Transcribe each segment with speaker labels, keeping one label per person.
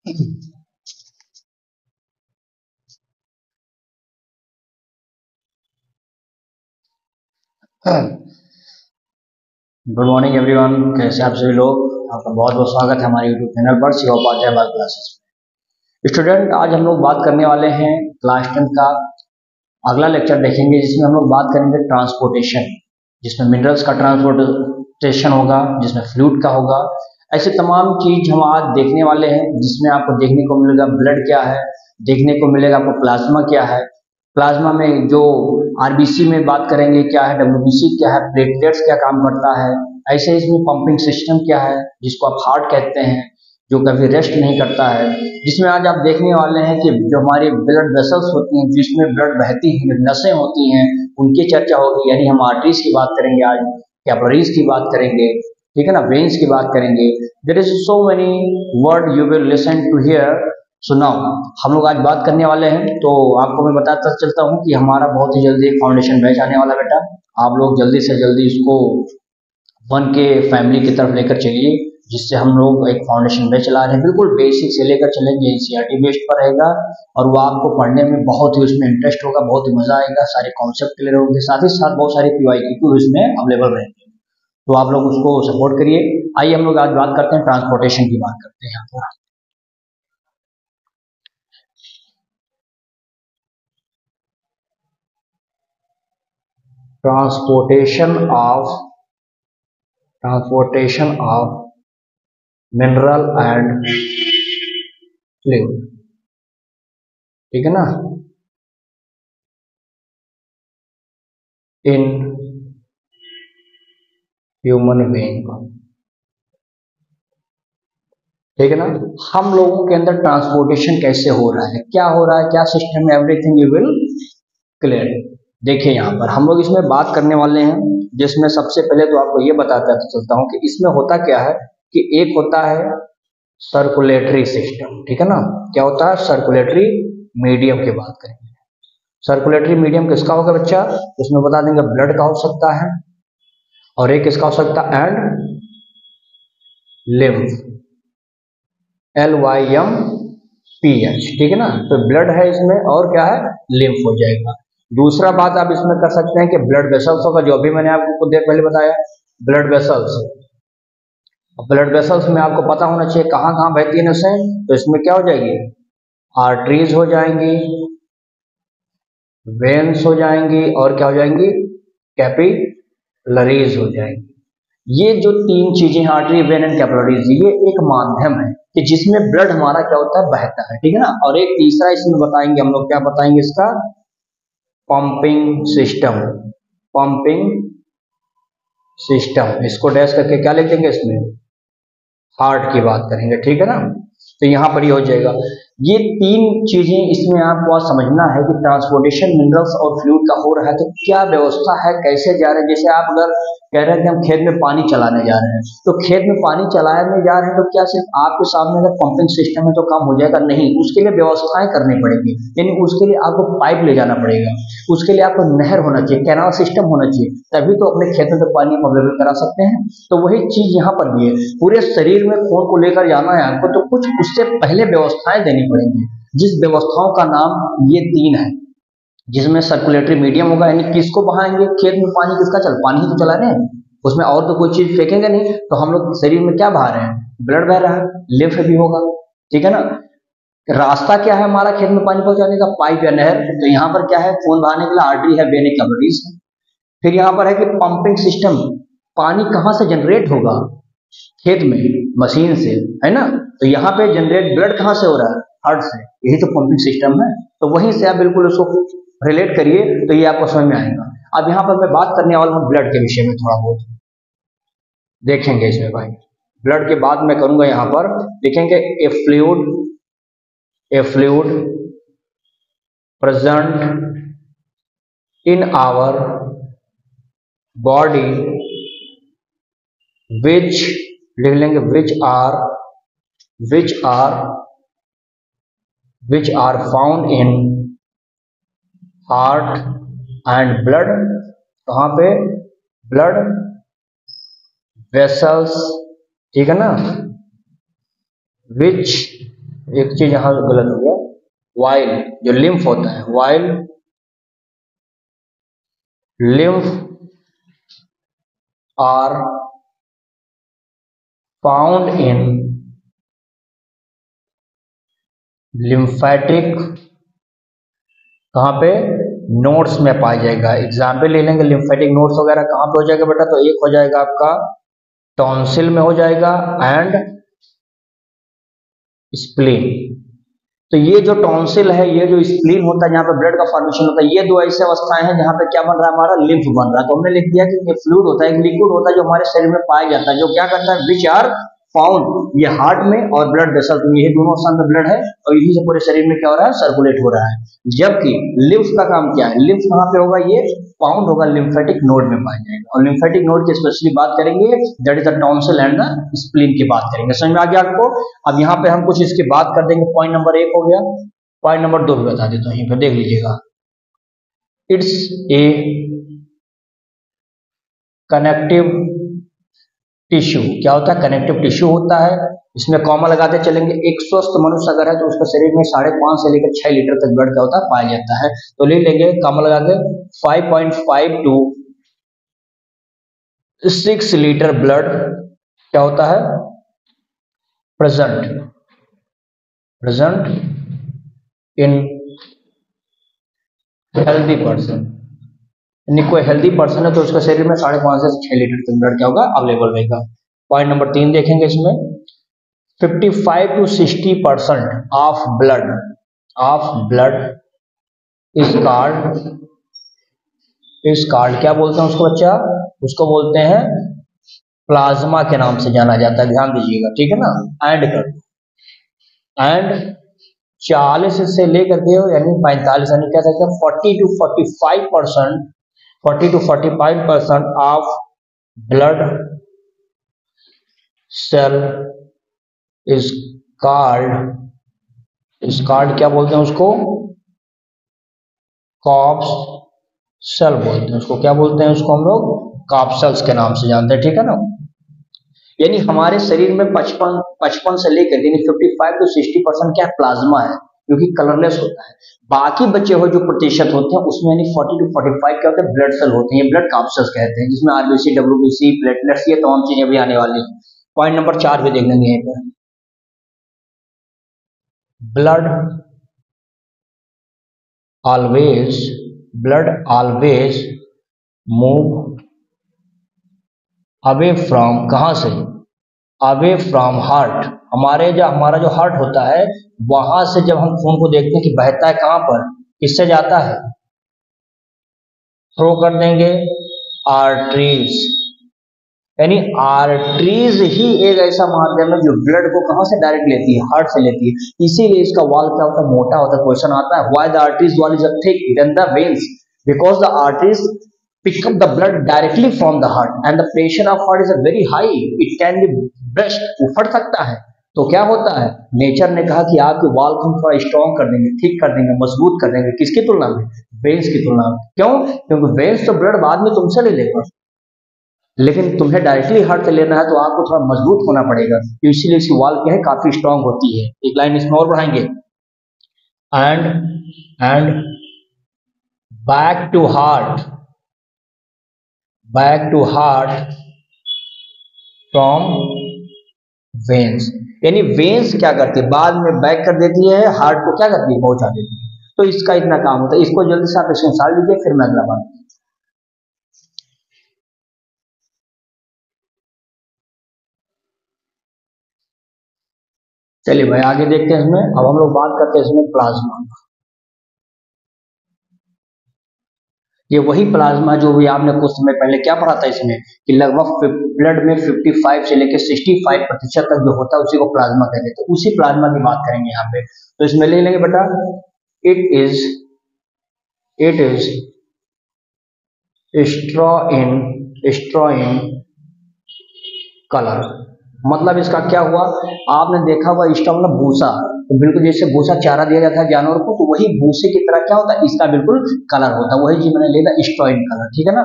Speaker 1: Good morning everyone. कैसे आप सभी लोग? आपका बहुत बहुत स्वागत है हमारे यूट्यूब चैनल पर शिव उपाध्याय बाल क्लासेस में। स्टूडेंट, आज हम लोग बात करने वाले हैं क्लास 10 का अगला लेक्चर देखेंगे, जिसमें हम लोग बात करेंगे ट्रांसपोर्टेशन, जिसमें मिनरल्स का ट्रांसपोर्टेशन होगा, जिसमें फ्लूइड का होगा। ऐसे तमाम चीज हम आज देखने वाले हैं, जिसमें आपको देखने को मिलेगा ब्लड क्या है, देखने को मिलेगा आपको प्लाज्मा क्या है, प्लाज्मा में जो आरबीसी में बात करेंगे क्या है, डब्ल्यूबीसी क्या है, प्लेटलेट्स क्या काम करता है, ऐसे इसमें पंपिंग सिस्टम क्या है जिसको आप हार्ट कहते हैं, जो कभी रेस्ट नहीं करता है। जिसमें आज आप देखने वाले हैं कि जो हमारी ब्लड वेसल्स होती हैं, जिसमें ब्लड बहती है, नसें होती हैं, उनकी चर्चा होगी। यानी हम आर्टरीज की बात करेंगे आज, कैपिलरीज की बात करेंगे, ठीक है ना, वेन्स की बात करेंगे। There is so many word you will listen to here. So now हम लोग आज बात करने वाले हैं, तो आपको मैं बताता चलता हूं कि हमारा बहुत ही जल्दी एक फाउंडेशन बैच आने वाला बेटा। आप लोग जल्दी से जल्दी इसको वन के फैमिली की तरफ लेकर चलिए, जिससे हम लोग एक फाउंडेशन बैच चला रहे हैं। बिल्कुल बेसिक से लेकर चलेंगे, एनसीईआरटी बेस्ड पर रहेगा और वो आपको पढ़ने में बहुत ही उसमें इंटरेस्ट होगा, बहुत ही मजा आएगा, सारे कॉन्सेप्ट क्लियर होंगे, साथ ही साथ बहुत सारे पीवाईक्यू इसमें अवेलेबल रहेंगे। तो आप लोग उसको सपोर्ट करिए। आइए हम लोग आज बात करते हैं, ट्रांसपोर्टेशन की बात करते हैं यहाँ पर। Transportation of mineral and fluid, ठीक है ना, इन ह्यूमन बीइंग, ठीक है ना। हम लोगों के अंदर ट्रांसपोर्टेशन कैसे हो रहा है, क्या हो रहा है, क्या सिस्टम है, एवरीथिंग यू विल क्लियर। देखिए यहाँ पर हम लोग इसमें बात करने वाले हैं, जिसमें सबसे पहले तो आपको ये बताता चलता हूँ कि इसमें होता क्या है कि एक होता है सर्कुलेटरी सिस्टम, ठीक है ना। क्या होता है? सर्कुलेटरी मीडियम की बात करेंगे। सर्कुलेटरी मीडियम किसका होगा बच्चा? उसमें बता देंगे ब्लड का हो सकता है, और एक किसका हो सकता है, एंड लिम्फ, LYMPH, ठीक है ना। तो ब्लड है इसमें, और क्या है, लिम्फ हो जाएगा। दूसरा बात आप इसमें कर सकते हैं कि ब्लड वेसल्स होगा, जो अभी मैंने आपको कुछ देर पहले बताया, ब्लड वेसल्स। ब्लड वेसल्स में आपको पता होना चाहिए कहाँ कहाँ बहती है नसें, तो इसमें क्या हो जाएगी, आर्टरीज हो जाएंगी, वेन्स हो जाएंगी, और क्या हो जाएंगी, कैपिलरीज हो जाएंगी। ये जो तीन चीजें हैं, आर्टरी, वेन एंड कैपिलरीज, ये एक माध्यम है कि जिसमें ब्लड हमारा क्या होता है, बहता है, ठीक है ना। और एक तीसरा इसमें बताएंगे हम लोग, क्या बताएंगे इसका, पंपिंग सिस्टम। पंपिंग सिस्टम, इसको डैश करके क्या लिख देंगे, इसमें हार्ट की बात करेंगे, ठीक है ना। तो यहाँ पर ये हो जाएगा। ये तीन चीजें इसमें आपको समझना है कि ट्रांसपोर्टेशन मिनरल्स और फ्लूइड का हो रहा है, तो क्या व्यवस्था है, कैसे जा रहे हैं। जैसे आप अगर कह रहे हैं कि हम खेत में पानी चलाने जा रहे हैं, तो खेत में पानी चलाने जा रहे हैं, तो क्या सिर्फ आपके सामने अगर पंपिंग सिस्टम है तो काम हो जाएगा? नहीं, उसके लिए व्यवस्थाएं करनी पड़ेगी। यानी उसके लिए आपको पाइप ले जाना पड़ेगा, उसके लिए आपको नहर होना चाहिए, कैनाल सिस्टम होना चाहिए, तभी तो अपने खेत में पानी अवेलेबल करा सकते हैं। तो वही चीज यहाँ पर भी है, पूरे शरीर में खून को लेकर जाना है आपको, तो कुछ उससे पहले व्यवस्थाएं देनी पड़ेंगी, जिस व्यवस्थाओं का नाम ये तीन है। जिसमें सर्कुलेटरी मीडियम होगा, यानी किसको बहाएंगे, खेत में पानी किसका पानी ही तो चला रहे हैं, उसमें और तो कोई चीज फेंकेंगे नहीं। तो हम लोग शरीर में क्या बहा रहे हैं, ब्लड बह रहा है, लिम्फ भी होगा, ठीक है ना। रास्ता क्या है हमारा खेत में पानी पहुंचाने का, पाइप या नहर। तो यहाँ पर क्या है, खून बहाने के लिए आर्टरी है, वेन, कैपिलरीज है। फिर यहाँ पर है कि पंपिंग सिस्टम, पानी कहाँ से जनरेट होगा, खेत में, मशीन से, है ना। तो यहाँ पे जनरेट ब्लड कहाँ से हो रहा है, हार्ट से, यही तो पंपिंग सिस्टम है। तो वहीं से आप बिल्कुल उसको रिलेट करिए, तो ये आपको समझ में आएगा। अब यहाँ पर मैं बात करने वाला हूँ ब्लड के विषय में, थोड़ा बहुत देखेंगे इसमें भाई। ब्लड के बाद मैं करूंगा यहाँ पर, देखेंगे a fluid present in our body which, लिख लेंगे which are found in heart and blood। कहाँ पे, ब्लड वेसल्स, ठीक है ना, which एक चीज यहां गलत हो गया, वाइल जो लिम्फ होता है, while lymph are found in lymphatic, कहाँ पे, नोड्स में पाया जाएगा। एग्जाम्पल ले लेंगे, लिम्फेटिक नोड्स वगैरह कहाँ पे हो जाएगा बेटा, तो एक हो जाएगा आपका टॉन्सिल में हो जाएगा एंड स्प्लीन। तो ये जो टॉन्सिल है, ये जो स्प्लीन होता है जहाँ पे ब्लड का फॉर्मेशन होता है, ये दो ऐसे अवस्थाएं हैं जहाँ पे क्या बन रहा है, हमारा लिम्फ बन रहा है। तो हमने लिख दिया कि ये फ्लूइड होता है, एक लिक्विड होता है जो हमारे शरीर में पाया जाता है, जो क्या करता है, विच आर फाउंड, ये हार्ट में और ब्लड वेसल, तो ये दोनों स्थान में ब्लड है और यही से पूरे शरीर में क्या हो रहा है, सर्कुलेट हो रहा है। जबकि लिम्फ का काम क्या है, लिम्फ कहाँ पे होगा, ये फाउंड होगा लिम्फेटिक नोड में पाया जाएगा, और लिम्फेटिक नोड की स्पेशली बात करेंगे, that is the tonsil and the spleen की बात करेंगे। समझ में आ गया आपको। अब यहाँ पे हम कुछ इसकी बात कर देंगे। पॉइंट नंबर 1 हो गया, पॉइंट नंबर 2 भी बता देता हूं, यहीं पे देख लीजिएगा। It's a connective tissue. क्या होता है, कनेक्टिव टिश्यू होता है। इसमें कॉमा लगाते चलेंगे। एक स्वस्थ मनुष्य अगर है तो उसके शरीर में 5.5 से लेकर 6 लीटर तक ब्लड क्या होता है, पाया जाता है। तो ले लेंगे कॉमा लगा के 5.5 टू 6 लीटर ब्लड क्या होता है, प्रेजेंट इन हेल्दी पर्सन। यानी कोई हेल्दी पर्सन है तो उसके शरीर में 5.5 से 6 लीटर तक ब्लड क्या होगा, अवेलेबल रहेगा। पॉइंट नंबर 3 देखेंगे, इसमें 55 to 60% of blood is called क्या बोलते हैं उसको बच्चा, उसको बोलते हैं प्लाज्मा के नाम से जाना जाता है। ध्यान दीजिएगा, ठीक है ना। एंड कर दो, एंड 40 से लेकर के यानी 45, यानी क्या कहते हैं 40 to 45% of blood cell is called क्या बोलते हैं उसको, कॉप्स सेल बोलते हैं उसको। क्या बोलते हैं उसको हम लोग, कॉप्सेल्स के नाम से जानते हैं, ठीक है ना। यानी हमारे शरीर में 55 से लेकर यानी 55 to 60% क्या प्लाज्मा है, जो कि कलरलेस होता है। बाकी बचे हुए जो प्रतिशत होते हैं उसमें यानी 40 to 45 क्या होते हैं, ब्लड सेल होते हैं, ये ब्लड कॉप्सेल्स कहते हैं, जिसमें आरबीसी, डब्ल्यूबीसी, प्लेटलेट्स, ये तमाम चीजें भी आने वाली हैं। पॉइंट नंबर 4 भी देख लेंगे यहीं पर। Blood always move away from, कहां से, अवे फ्रॉम हार्ट। हमारा जो हार्ट होता है वहां से जब हम खून को देखते हैं कि बहता है कहां पर, किससे जाता है, थ्रो कर देंगे आर्टरीज। यानी आर्टरीज ही एक ऐसा माध्यम है जो ब्लड को कहां से डायरेक्ट लेती है, हार्ट से लेती है। इसीलिए इसका वॉल क्या होता है, मोटा होता है। क्वेश्चन आता है why the arteries wall is thick than the veins, because the arteries pick up the blood directly from the heart and the pressure of heart is a very high, it can be burst, उफड़ सकता है। तो क्या होता है, nature ने कहा कि आपके वॉल को थोड़ा स्ट्रॉन्ग कर देंगे, ठीक कर देंगे, मजबूत कर देंगे। किसकी तुलना में, वेन्स की तुलना में। क्यों, क्योंकि वेन्स तो ब्लड बाद में तुमसे ले लेगा, लेकिन तुम्हें डायरेक्टली हार्ट से लेना है तो आपको थोड़ा मजबूत होना पड़ेगा। तो इसीलिए इसकी वॉल क्या है, काफी स्ट्रॉन्ग होती है। एक लाइन इसमें और बढ़ाएंगे, and back to heart from veins. यानी वेन्स क्या करती है, बाद में बैक कर देती है, हार्ट को क्या करती है, पहुंचा देती है। तो इसका इतना काम होता है। इसको जल्दी से आप स्क्रीनशॉट लीजिए, फिर मैं अगला बात। चलिए भाई आगे देखते हैं इसमें। अब हम लोग बात करते हैं इसमें प्लाज्मा। ये वही प्लाज्मा जो भी आपने कुछ समय पहले क्या पढ़ा था इसमें, कि लगभग ब्लड में 55 से लेकर 65% तक जो होता है उसी को प्लाज्मा कहते हैं। तो उसी प्लाज्मा की बात करेंगे यहाँ पे। तो इसमें ले लेंगे बेटा, it is straw in colour. मतलब इसका क्या हुआ, आपने देखा हुआ स्ट्रॉ मतलब भूसा, तो बिल्कुल जैसे भूसा चारा दिया जाता है जानवर को, तो वही भूसे की तरह क्या होता है, इसका बिल्कुल कलर होता है। वही चीज मैंने लेना, स्ट्रॉ इन कलर, ठीक है ना।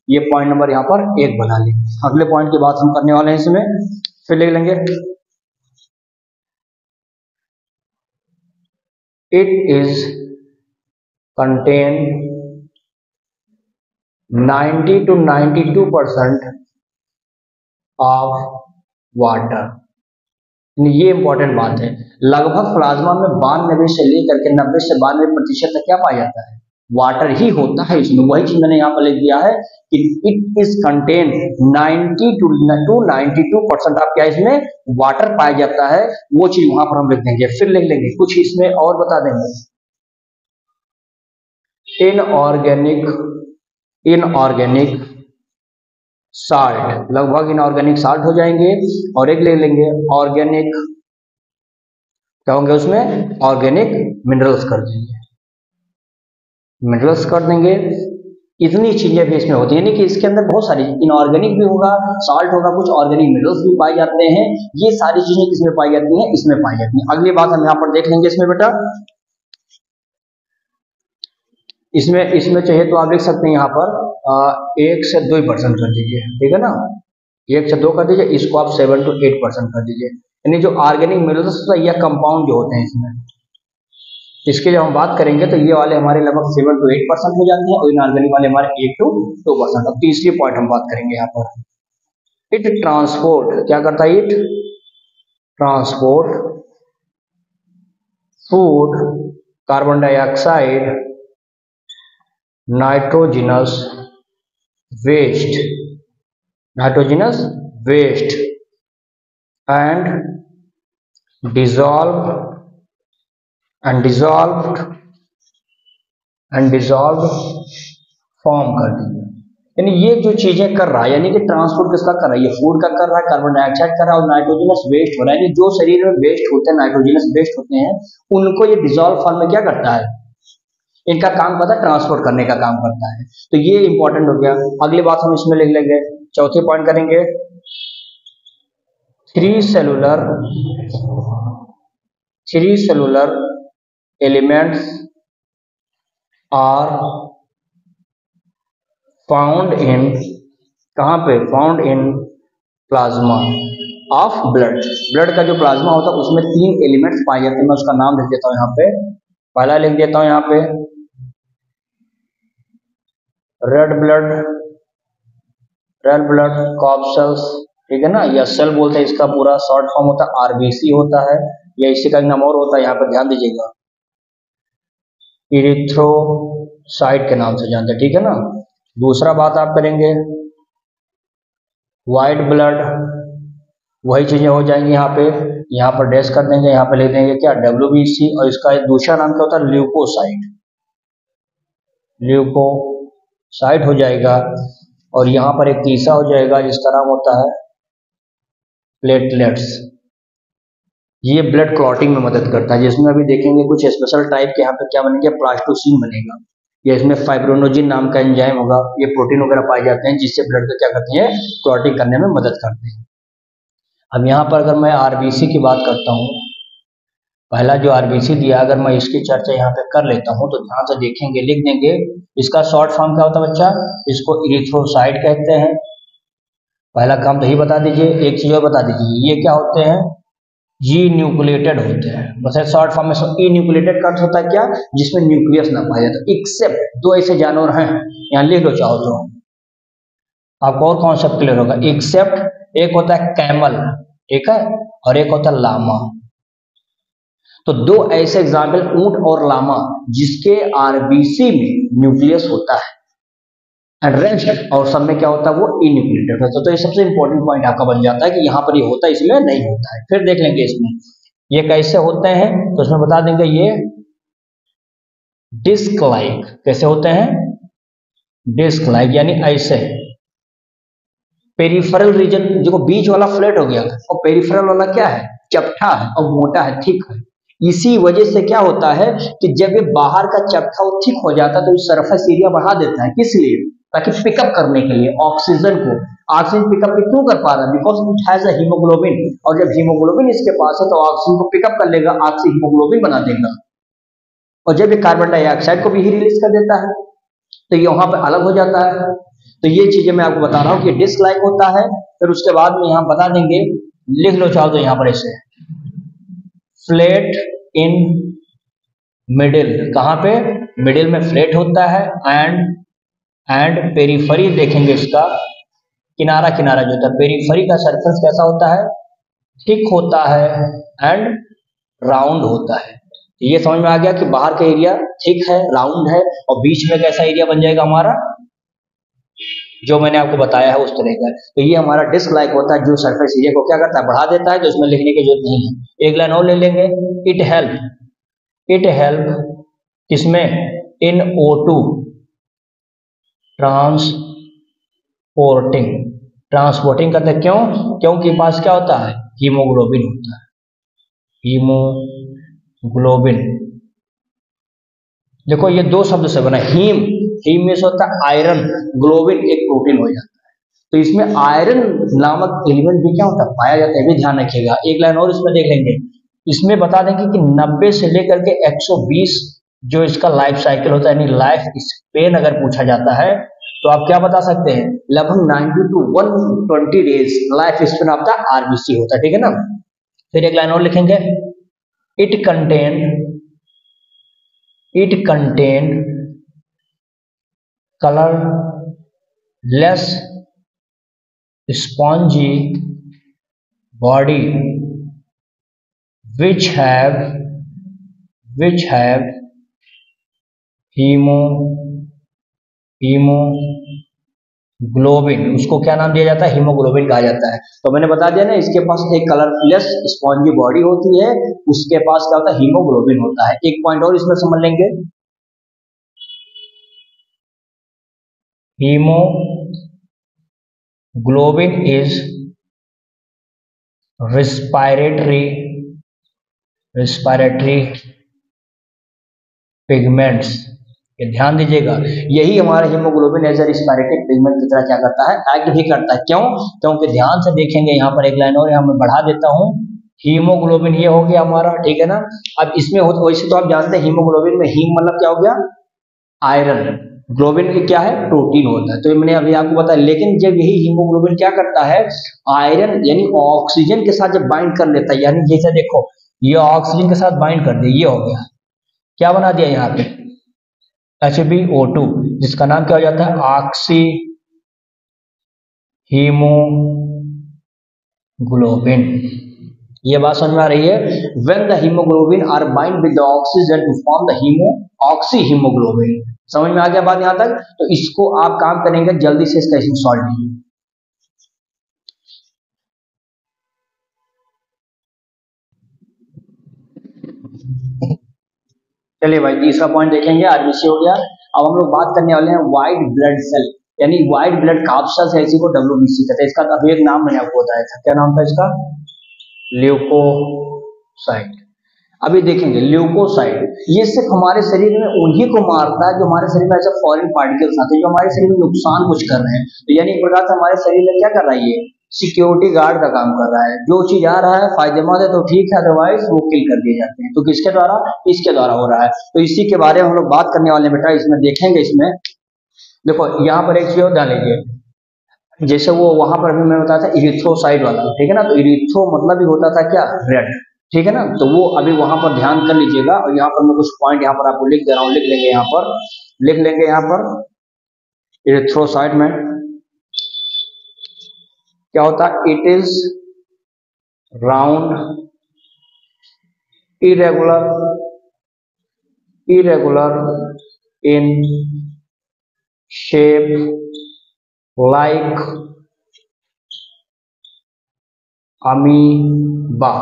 Speaker 1: ये पॉइंट नंबर यहाँ पर 1 बना ली। अगले पॉइंट की बात हम करने वाले हैं इसमें, फिर ले लेंगे it is contain 90 to 92% of water. ये इंपॉर्टेंट बात है। लगभग प्लाज्मा में 92 से लेकर के 90 से 92% तक क्या पाया जाता है, वाटर ही होता है इसमें। वही चीज मैंने यहाँ पर लिख दिया है कि इट इज कंटेन 90 to 92% आप क्या इसमें वाटर पाया जाता है, वो चीज वहां पर हम लिख देंगे। फिर लिख लेंगे कुछ इसमें और बता देंगे, इनऑर्गेनिक साल्ट, लगभग इनऑर्गेनिक साल्ट हो जाएंगे। और एक ले लेंगे ऑर्गेनिक, क्या होंगे उसमें, ऑर्गेनिक मिनरल्स कर देंगे, मिनरल्स कर देंगे। इतनी चीजें भी इसमें होती है, यानी कि इसके अंदर बहुत सारी इनऑर्गेनिक भी होगा, साल्ट होगा, कुछ ऑर्गेनिक मिनरल्स भी पाए जाते हैं। ये सारी चीजें किसमें पाई जाती हैं, इसमें पाई जाती हैं। अगली बात हम यहाँ पर देख लेंगे इसमें बेटा, इसमें चाहिए तो आप लिख सकते हैं यहाँ पर 1 से 2% कर दीजिए, ठीक है ना, 1 से 2 कर दीजिए। इसको आप 7 to 8% कर दीजिए। यानी जो ऑर्गेनिक मिनरल्स या कंपाउंड जो होते हैं इसमें, इसके जब हम बात करेंगे तो ये वाले हमारे लगभग 7 to 8% हो जाते हैं और इनऑर्गेनिक वाले हमारे 1 to 2%। अब तीसरी पॉइंट हम बात करेंगे यहाँ पर, इट ट्रांसपोर्ट, क्या करता है, it transport food, carbon dioxide, nitrogenous waste and dissolved form कर दीजिए। यानी ये जो चीजें कर रहा है, यानी कि ट्रांसपोर्ट किसका कर रहा है, ये फूड का कर रहा है, कार्बन डाइऑक्साइड कर रहा है और नाइट्रोजिनस वेस्ट हो रहा है। यानी जो शरीर में वेस्ट होते हैं, नाइट्रोजिनस वेस्ट होते हैं, उनको ये डिजॉल्व फॉर्म में क्या करता है, इनका काम पता है ट्रांसपोर्ट करने का काम करता है। तो ये इंपॉर्टेंट हो गया। अगली बात हम इसमें लिख लेंगे, चौथी पॉइंट करेंगे, three cellular elements are found in, कहां पे, found in plasma of blood. Blood का जो प्लाज्मा होता है उसमें 3 एलिमेंट्स पाए जाते हैं। मैं उसका नाम लिख देता हूं यहाँ पे, पहला लिख देता हूं यहाँ पे रेड ब्लड कॉर्पसेल्स, ठीक है ना, या सेल बोलते हैं, इसका पूरा शॉर्ट फॉर्म होता है आरबीसी होता है, या इसी का नाम और होता है, यहाँ पर ध्यान दीजिएगा, इरिथ्रोसाइट के नाम से जानते हैं, ठीक है ना। दूसरा बात आप करेंगे व्हाइट ब्लड, वही चीजें हो जाएंगी यहाँ पर डैश कर देंगे, यहाँ पे लिख देंगे क्या, WBC, और इसका दूसरा नाम क्या होता है, ल्यूकोसाइट हो जाएगा। और यहाँ पर एक तीसरा हो जाएगा जिसका नाम होता है प्लेटलेट्स। ये ब्लड क्लॉटिंग में मदद करता है, जिसमें अभी देखेंगे कुछ स्पेशल टाइप के यहाँ पे क्या बनेंगे, प्लास्टोसिन बनेगा, या इसमें फाइब्रोनोजिन नाम का एंजाइम होगा। ये प्रोटीन वगैरह पाए जाते हैं जिससे ब्लड को क्या करते हैं, क्लॉटिंग करने में मदद करते हैं। अब यहाँ पर अगर मैं आरबीसी की बात करता हूँ, पहला जो आरबीसी दिया, अगर मैं इसकी चर्चा यहाँ पे कर लेता हूँ तो ध्यान से देखेंगे, लिख देंगे। इसका शॉर्ट फॉर्म क्या होता है बच्चा, इसको इरिथ्रोसाइट कहते हैं। पहला काम तो ही बता दीजिए, एक चीज और बता दीजिए, ये क्या होते हैं, जी न्यूक्लिएटेड होते हैं। बस शॉर्ट फॉर्म में ई न्यूक्लिएटेड का अर्थ होता है क्या, जिसमें न्यूक्लियस ना पाया जाता। एक्सेप्ट 2 ऐसे जानवर हैं, यहाँ लिख लो चाहो तो, आपको और कॉन्सेप्ट क्लियर होगा। एक्सेप्ट एक होता है कैमल, ठीक है, और एक होता है लामा। तो 2 ऐसे एग्जाम्पल, ऊंट और लामा, जिसके आरबीसी में न्यूक्लियस होता है, एंड रेस्ट और सब में क्या होता है, वो इन्यूक्लिएटेड होता है। तो ये सबसे इंपॉर्टेंट पॉइंट आपका बन जाता है कि यहाँ पर ये होता है, इसमें नहीं होता है। फिर देख लेंगे इसमें ये कैसे होते हैं, तो इसमें बता देंगे ये डिस्क लाइक, कैसे होते हैं, डिस्क लाइक, यानी ऐसे। पेरिफेरल रीजन जो बीच वाला फ्लैट हो गया, और पेरिफेरल वाला क्या है, चपटा है और मोटा है, थिक है। इसी वजह से क्या होता है कि जब ये बाहर का चपटा और थिक हो जाता है तो सरफेस एरिया बढ़ा देता है, किस लिए, ताकि पिकअप करने के लिए ऑक्सीजन को। ऑक्सीजन पिकअप क्यों कर पा रहा है, because it has a haemoglobin, और जब हीमोग्लोबिन इसके पास है तो ऑक्सीजन को पिकअप कर लेगा, ऑक्सी हीमोग्लोबिन बना देगा, और जब ये कार्बन डाइऑक्साइड को भी ही रिलीज कर देता है तो ये वहां पर अलग हो जाता है। तो ये चीजें मैं आपको बता रहा हूँ कि डिस्क लाइक होता है। फिर उसके बाद में यहाँ बता देंगे, लिख लो चाहो तो यहाँ पर ऐसे, फ्लैट इन मिडिल, कहाँ पे, मिडिल में फ्लैट होता है, एंड पेरीफरी देखेंगे इसका, किनारा किनारा जो होता है, पेरीफरी का सरफेस कैसा होता है, थिक होता है एंड राउंड होता है। ये समझ में आ गया कि बाहर का एरिया थिक है, राउंड है, और बीच में कैसा एरिया बन जाएगा हमारा, जो मैंने आपको बताया है उस तरह का। तो ये हमारा डिस्क लाइक होता है, जो सरफेस एरिया को क्या करता है, बढ़ा देता है, तो इसमें लिखने की जरूरत नहीं है। एक लाइन और ले लेंगे, इट हेल्प इसमें इन O2 ट्रांसपोर्टिंग करते हैं, क्यों, क्योंकि पास क्या होता है, हीमोग्लोबिन होता है, हीमोग्लोबिन। देखो ये दो शब्द से बना, हीम में से होता है आयरन, ग्लोबिन एक प्रोटीन हो जाता है, तो इसमें आयरन नामक एलिमेंट भी क्या होता है, पाया जाता है, भी ध्यान रखिएगा। एक लाइन और इसमें देख लेंगे, इसमें बता देंगे कि 90 से लेकर के 120 जो इसका लाइफ साइकिल होता है, यानी लाइफ स्पेन अगर पूछा जाता है तो आप क्या बता सकते हैं, लगभग 90 टू 120 डेज लाइफ स्पेन आपका आरबीसी होता है, ठीक है ना। फिर एक लाइन और लिखेंगे, it contain colourless spongy body which have haemoglobin, उसको क्या नाम दिया जाता है, हीमोग्लोबिन कहा जाता है। तो मैंने बता दिया ना, इसके पास एक कलरलेस स्पॉन्जी बॉडी होती है, उसके पास क्या होता है, हीमोग्लोबिन होता है। एक पॉइंट और इसमें समझ लेंगे, हीमोग्लोबिन इज रेस्पिरेटरी पिगमेंट्स, ये ध्यान दीजिएगा, यही हमारा haemoglobin as a respiratory pigment की तरह क्या करता है, एक्ट भी करता है। क्यों, क्योंकि ध्यान से देखेंगे, यहाँ पर एक लाइन और यहाँ मैं बढ़ा देता हूँ, हीमोग्लोबिन ये हो गया हमारा, ठीक है ना। अब इसमें हो, वैसे तो आप जानते हैं हीमोग्लोबिन में हीम मतलब क्या हो गया, आयरन, ग्लोबिन की क्या है, प्रोटीन होता है, तो मैंने अभी आपको बताया। लेकिन जब यही हीमोग्लोबिन क्या करता है, आयरन यानी ऑक्सीजन के साथ जब बाइंड कर लेता है, यानी जैसे देखो ये ऑक्सीजन के साथ बाइंड कर दिया, ये हो गया, क्या बना दिया यहाँ पे, HbO2, जिसका नाम क्या हो जाता है, ऑक्सी हीमोग्लोबिन। ये बात समझ में आ रही है, when the haemoglobin are bind with the oxygen to form the oxy haemoglobin. समझ में आ गया बात यहाँ तक। तो इसको आप काम करेंगे, जल्दी से इसका सॉल्व कीजिए। चलिए भाई, तीसरा पॉइंट देखेंगे, आरबीसी हो गया। अब हम लोग बात करने वाले हैं व्हाइट ब्लड सेल, यानी व्हाइट ब्लड कार्पसेल्स है, इसी को WBC कहते हैं। इसका अभी एक नाम मैंने आपको बताया था, क्या नाम था इसका, ल्यूकोसाइट। अभी देखेंगे ल्यूकोसाइट, ये सिर्फ हमारे शरीर में उन्हीं को मारता है जो हमारे शरीर में ऐसे फॉरेन पार्टिकल्स आते हैं जो हमारे शरीर में नुकसान कुछ कर रहे हैं। तो यानी एक प्रकार से हमारे शरीर में क्या कर रहा है, ये सिक्योरिटी गार्ड का काम कर रहा है। जो चीज आ रहा है फायदेमंद है तो ठीक है, अदरवाइज वो किल कर दिए जाते हैं। तो किसके द्वारा, इसके द्वारा हो रहा है। तो इसी के बारे में हम लोग बात करने वाले बेटा, इसमें देखेंगे। इसमें देखो यहाँ पर एक चीज और ध्यान लीजिए, जैसे वो वहां पर भी मैंने बताया था इरिथ्रोसाइट वाला, ठीक है ना। तो इरिथ्रो मतलब भी होता था क्या, रेड, ठीक है ना। तो वो अभी वहां पर ध्यान कर लीजिएगा। और यहाँ पर मैं कुछ पॉइंट यहाँ पर आपको लिख दे रहा हूँ, लिख लेंगे यहाँ पर, लिख लेंगे यहाँ पर। इरिथ्रोसाइट में क्या होता है, it is round irregular in shape like amoeba,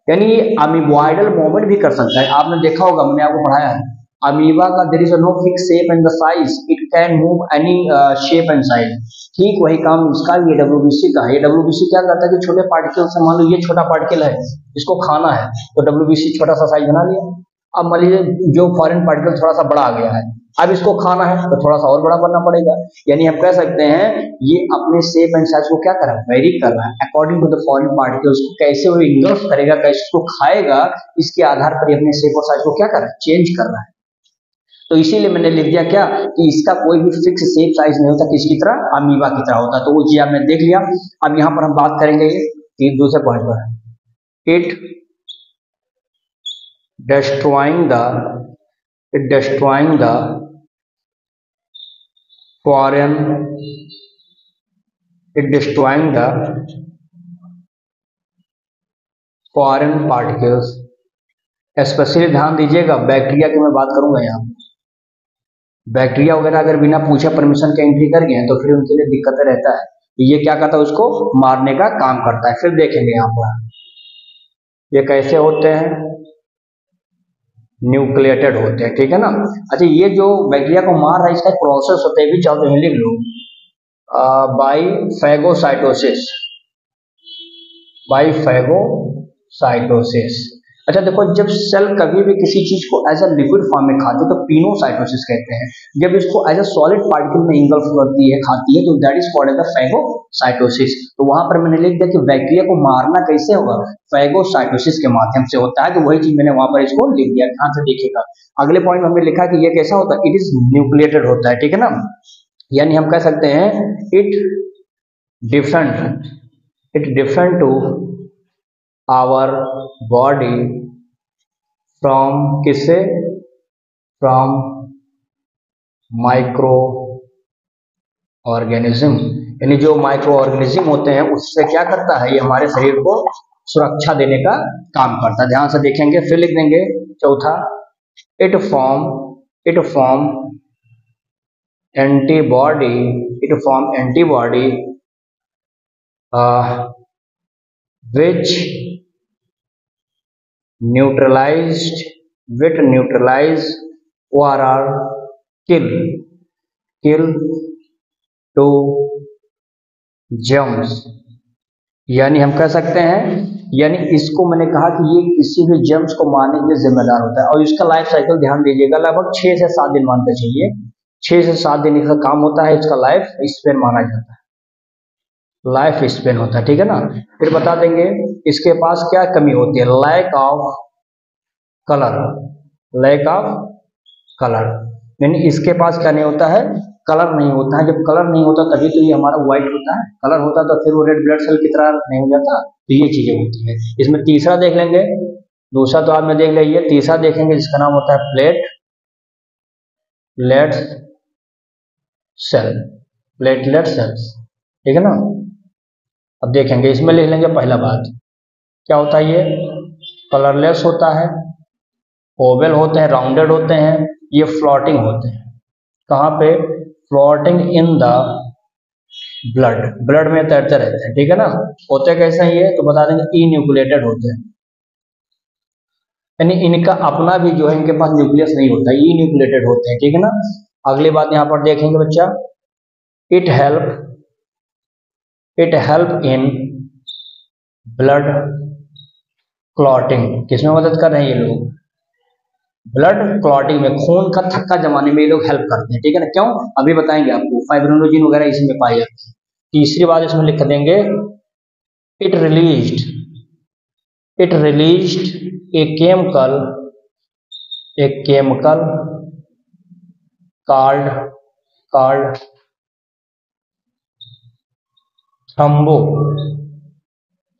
Speaker 1: यानी ये अमीबॉइडल मूवमेंट भी कर सकता है। आपने देखा होगा, मैंने आपको पढ़ाया है, अमीबा का there is no fix shape and the size, it can move any shape and size. ठीक वही काम इसका ये WBC का है। ये WBC क्या करता है कि छोटे पार्टिकल से, मान लो ये छोटा पार्टिकल है, इसको खाना है, तो WBC छोटा सा साइज बना लिया। अब मान लीजिए जो फॉरेन पार्टिकल थोड़ा सा बड़ा आ गया है, अब इसको खाना है तो थोड़ा सा और बड़ा करना पड़ेगा। यानी हम कह सकते हैं ये अपने शेप एंड साइज को क्या कर रहा है, वेरी कर रहा है according to the foreign particles. कैसे वो इंगल्फ करेगा, कैसे उसको खाएगा, इसके आधार पर अपने शेप और साइज को क्या कर रहा है, चेंज कर रहा है। तो इसीलिए मैंने लिख दिया क्या, कि इसका कोई भी फिक्स शेप साइज नहीं होता, किसकी तरह, अमीबा की तरह होता। तो वो चीज आपने देख लिया। अब यहाँ पर हम बात करेंगे ये दूसरे पॉइंट पर, it destroying the it destroying the foreign particles, specially ध्यान दीजिएगा बैक्टीरिया की मैं बात करूंगा यहाँ। बैक्टीरिया वगैरह अगर बिना पूछे परमिशन के एंट्री कर गए हैं तो फिर उनके लिए दिक्कतें रहता है। ये क्या करता है, उसको मारने का काम करता है। फिर देखेंगे यहाँ पर ये कैसे होते हैं, न्यूक्लिएटेड होते हैं, ठीक है ना। अच्छा, ये जो बैक्टीरिया को मार रहा है इसका प्रोसेस होता है, भी चाहो तो लिख लो, बाई फैगोसाइटोसिस। अच्छा देखो, जब सेल कभी भी किसी चीज को एज अ लिक्विड फॉर्म में खाते हैं तो पिनोसाइटोसिस कहते हैं। जब इसको एज अ सॉलिड पार्टिकल में इंगल्फ करती है, खाती है, तो that is called as the phagocytosis. तो वहां पर मैंने लिख दिया कि बैक्टीरिया को मारना कैसे होगा, फैगोसाइटोसिस के माध्यम से होता है। तो वही चीज मैंने वहां पर इसको लिख दिया, ध्यान से देखिएगा। अगले पॉइंट में हमने लिखा कि ये कैसा होता है, इट इज न्यूक्लिएटेड होता है, ठीक है ना। यानी हम कह सकते हैं it different to our body from किससे, फ्रॉम माइक्रो ऑर्गेनिज्म। यानी जो माइक्रो ऑर्गेनिज्म होते हैं उससे क्या करता है, ये हमारे शरीर को सुरक्षा देने का काम करता है। ध्यान से देखेंगे, फिर लिख देंगे चौथा, it form antibody which neutralize or kill to germs। यानी हम कह सकते हैं, यानी इसको मैंने कहा कि ये किसी भी जर्म्स को मारने के लिए जिम्मेदार होता है। और इसका लाइफ साइकिल ध्यान दीजिएगा, लगभग 6 से 7 दिन मानते चाहिए, 6 से 7 दिन इसका काम होता है। इसका लाइफ स्पेन माना जाता है, लाइफ स्पेन होता है, ठीक है ना। फिर बता देंगे इसके पास क्या कमी होती है, लैक ऑफ कलर। यानी इसके पास क्या नहीं होता है, कलर नहीं होता है। जब कलर नहीं होता तभी तो ये हमारा व्हाइट होता है, कलर होता तो फिर वो रेड ब्लड सेल की तरह नहीं हो जाता। तो ये चीजें होती है। इसमें तीसरा देख लेंगे, दूसरा तो आपने देख लिया, तीसरा देखेंगे जिसका नाम होता है प्लेटलेट सेल्स, ठीक है ना। अब देखेंगे, इसमें लिख लेंगे पहला बात, क्या होता है, ये कलरलेस होता है, ओवल होते हैं, राउंडेड होते हैं, ये फ्लोटिंग होते हैं। कहाँ पे, फ्लोटिंग इन द ब्लड में तैरते रहते हैं, ठीक है ना। होते कैसे हैं ये, तो बता देंगे इन्यूक्लिएटेड होते हैं। यानी इनका अपना भी जो है, इनके पास न्यूक्लियस नहीं होता, इन्यूक्लिएटेड होते हैं, ठीक है ना। अगली बात यहाँ पर देखेंगे बच्चा, it help in blood clotting. किसमें मदद कर रहे हैं ये लोग, ब्लड क्लॉटिंग में, खून का थक्का जमाने में ये लोग हेल्प करते हैं, ठीक है ना। क्यों, अभी बताएंगे आपको, फाइब्रिनोजेन वगैरह इसमें पाए जाते हैं। तीसरी बात इसमें लिख देंगे, it released a chemical called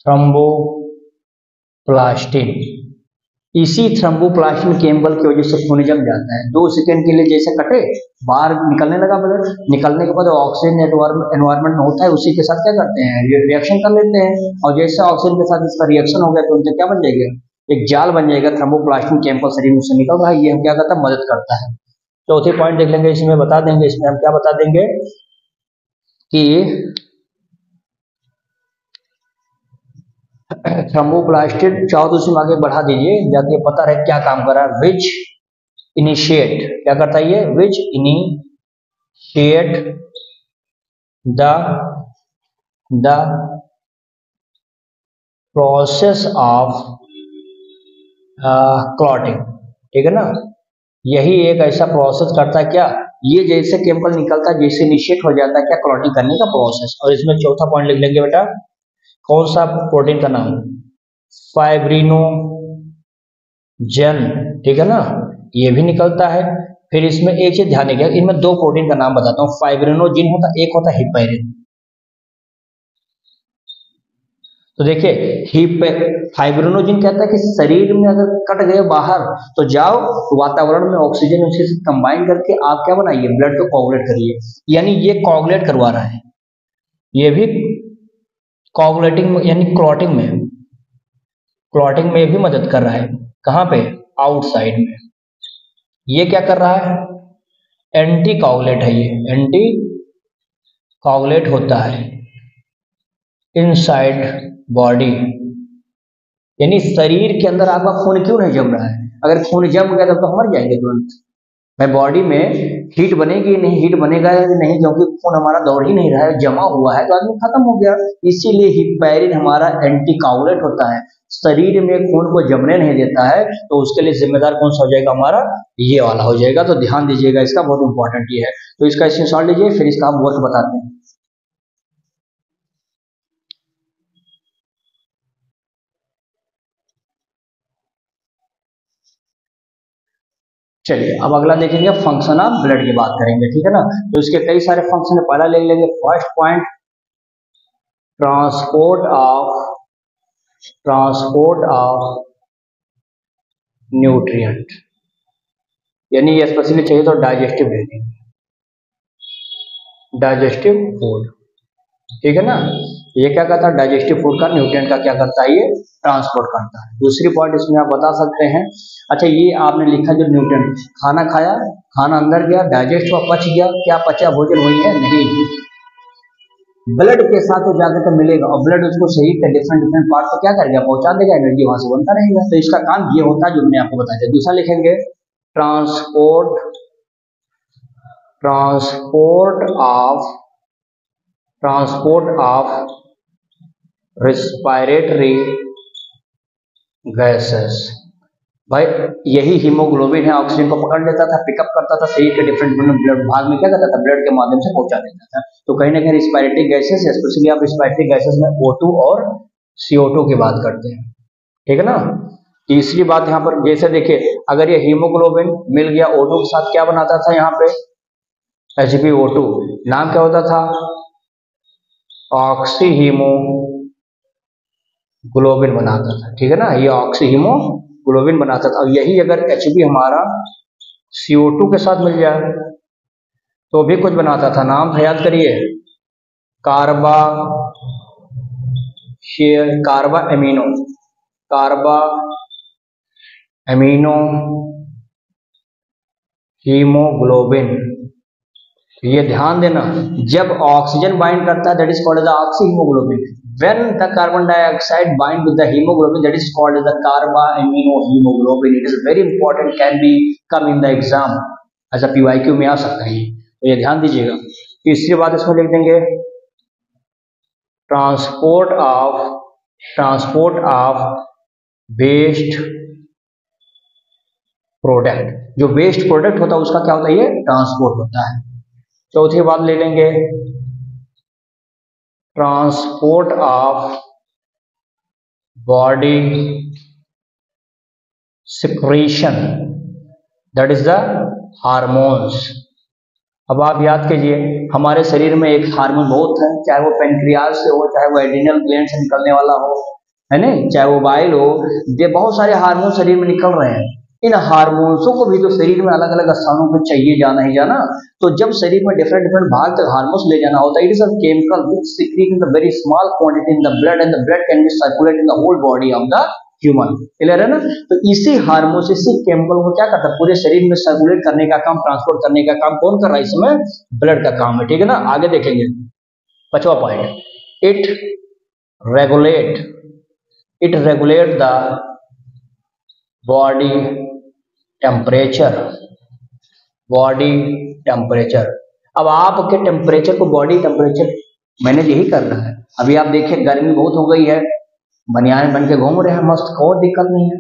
Speaker 1: thromboplastin. इसी थ्रोम्बोप्लास्टिन केमिकल की वजह से खून जम जाता है। 2 सेकंड के लिए जैसे कटे, बाहर निकलने लगा ब्लड, निकलने के बाद ऑक्सीजन एनवायरनमेंट में होता है, उसी के साथ क्या करते हैं, रिएक्शन कर लेते हैं। और जैसे ऑक्सीजन के साथ इसका रिएक्शन हो गया तो उनसे क्या बन जाएगा, एक जाल बन जाएगा, थ्रोम्बोप्लास्टिन केमिकल शरीर में से निकल रहा है, ये हम क्या करता है, मदद करता है। चौथे पॉइंट देख लेंगे, इसमें बता देंगे, इसमें हम क्या बता देंगे कि थ्रोम्बोप्लास्टिन, चाहो तो उसमें आगे बढ़ा दीजिए जाके पता रहे क्या काम कर रहा है। विच इनिशिएट, क्या करता है ये, which initiate the process of clotting, ठीक है ना। यही एक ऐसा प्रोसेस करता है, क्या ये जैसे केमिकल निकलता है, जैसे इनिशिएट हो जाता है क्या, क्लॉटिंग करने का प्रोसेस। और इसमें चौथा पॉइंट लिख लेंगे बेटा, कौन सा प्रोटीन का नाम, फाइब्रिनोजेन, ठीक है ना, ये भी निकलता है। फिर इसमें एक चीज ध्यान रखिएगा, इनमें 2 प्रोटीन का नाम बताता हूँ, फाइब्रिनोजेन होता है, एक होता है हिपैरिन। तो तो देखिए हिप फाइब्रिनोजन कहता है कि शरीर में अगर कट गए बाहर तो जाओ वातावरण में ऑक्सीजन उसके साथ कंबाइन करके आप क्या बनाइए, ब्लड को कोगुलेट करिए। यानी ये कोगुलेट करवा रहा है, ये भी कोगुलेटिंग यानी क्लॉटिंग में भी मदद कर रहा है। कहाँ पे, आउटसाइड में। ये क्या कर रहा है, एंटी कोगुलेट है, ये एंटी कोगुलेट होता है इनसाइड बॉडी। यानी शरीर के अंदर आपका खून क्यों नहीं जम रहा है, अगर खून जम गया तो मर जाएंगे तुरंत। मैं बॉडी में हीट बनेगी नहीं, हीट बनेगा नहीं, क्योंकि खून हमारा दौड़ ही नहीं रहा है, जमा हुआ है तो आदमी खत्म हो गया। इसीलिए हिपैरिन हमारा एंटी कोगुलेट होता है, शरीर में खून को जमने नहीं देता है। तो उसके लिए जिम्मेदार कौन सा हो जाएगा, हमारा ये वाला हो जाएगा। तो ध्यान दीजिएगा, इसका बहुत इंपॉर्टेंट ये है। तो इसका स्क्रीनशॉट लीजिए, फिर इसका हम वर्क बताते हैं। चलिए अब अगला देखेंगे, फंक्शन ऑफ ब्लड की बात करेंगे, ठीक है ना। तो इसके कई सारे फंक्शन है, पहला ले लेंगे first point, transport of nutrient. यानी ये स्पेशली चाहिए तो डाइजेस्टिव दे देंगे, डाइजेस्टिव फूड, ठीक है ना। ये क्या करता है, डाइजेस्टिव फूड का न्यूट्रिएंट का क्या करता है, ये ट्रांसपोर्ट करता है। दूसरी पॉइंट इसमें आप बता सकते हैं, अच्छा ये आपने लिखा जो न्यूट्रिएंट, खाना खाया, खाना अंदर गया, डाइजेस्ट हुआ, पच गया, क्या पचा, भोजन हुई है, नहीं, ब्लड के साथ तो जाकर तो मिलेगा और ब्लड उसको शरीर के डिफरेंट पार्ट को क्या करेगा, पहुंचा देगा, एनर्जी वहां से बनता रहेगा। तो इसका काम ये होता है जो मैंने आपको बताया। दूसरा लिखेंगे ट्रांसपोर्ट ऑफ रेस्पिरेटरी गैसेस। भाई यही हीमोग्लोबिन है, ऑक्सीजन को पकड़ लेता था, पिकअप करता था, शरीर के डिफरेंट ब्लड भाग में क्या करता था, ब्लड के माध्यम से पहुंचा देता था। तो कहीं ना कहीं रेस्पिरेटरी गैसेस, स्पेशली आप रेस्पिरेटरी गैसेस में O2 और CO2 की बात करते हैं, ठीक है ना। तीसरी बात यहाँ पर जैसे देखिए, अगर ये हीमोग्लोबिन मिल गया O2 के साथ, क्या बनाता था यहाँ पे, HbO2, नाम क्या होता था, ऑक्सी हीमोग्लोबिन बनाता था, ठीक है ना, ये ऑक्सी हीमोग्लोबिन बनाता था। अब यही अगर Hb हमारा CO2 के साथ मिल जाए तो भी कुछ बनाता था, नाम था याद करिए, कार्बा एमिनो हीमोग्लोबिन। ये ध्यान देना, जब ऑक्सीजन बाइंड करता है that is called as the oxy haemoglobin, when the carbon dioxide bind with the haemoglobin that is called as the carbamino haemoglobin. It is very important, can be come in the exam as a PYQ में आ सकता है, तो ये ध्यान दीजिएगा। तीसरी बात इसमें लिख देंगे, ट्रांसपोर्ट ऑफ वेस्ट प्रोडक्ट। जो वेस्ट प्रोडक्ट होता है उसका क्या होता है, ये ट्रांसपोर्ट होता है। चौथी बात ले लेंगे, transport of body secretion that is the hormones. अब आप याद कीजिए, हमारे शरीर में एक हार्मोन बहुत है, चाहे वो पेनक्रियाज से हो, चाहे वो एड्रिनल ग्लैंड से निकलने वाला हो, है ना, चाहे वो बाइल हो, ये बहुत सारे हार्मोन शरीर में निकल रहे हैं। इन हार्मोन्सों को भी तो शरीर में अलग अलग स्थानों पर चाहिए जाना ही जाना। तो जब शरीर में डिफरेंट भाग तक हार्मोन्स ले जाना होता है, it is a chemical which secrete in the very small quantity in the blood and the blood can be circulate in the whole body of the human. Clear है ना। तो इसी हार्मोन से, इसी केमिकल को क्या करता है, पूरे शरीर में सर्कुलेट करने का काम, ट्रांसपोर्ट करने का काम कौन कर रहा है, इसमें ब्लड का काम है, ठीक है ना। आगे देखेंगे, पांचवा point, it regulate the body temperature. अब आपके टेम्परेचर को, बॉडी टेम्परेचर मैनेज यही कर रहा है। अभी आप देखिए गर्मी बहुत हो गई है, बनियान बन के घूम रहे हैं मस्त, कोई दिक्कत नहीं है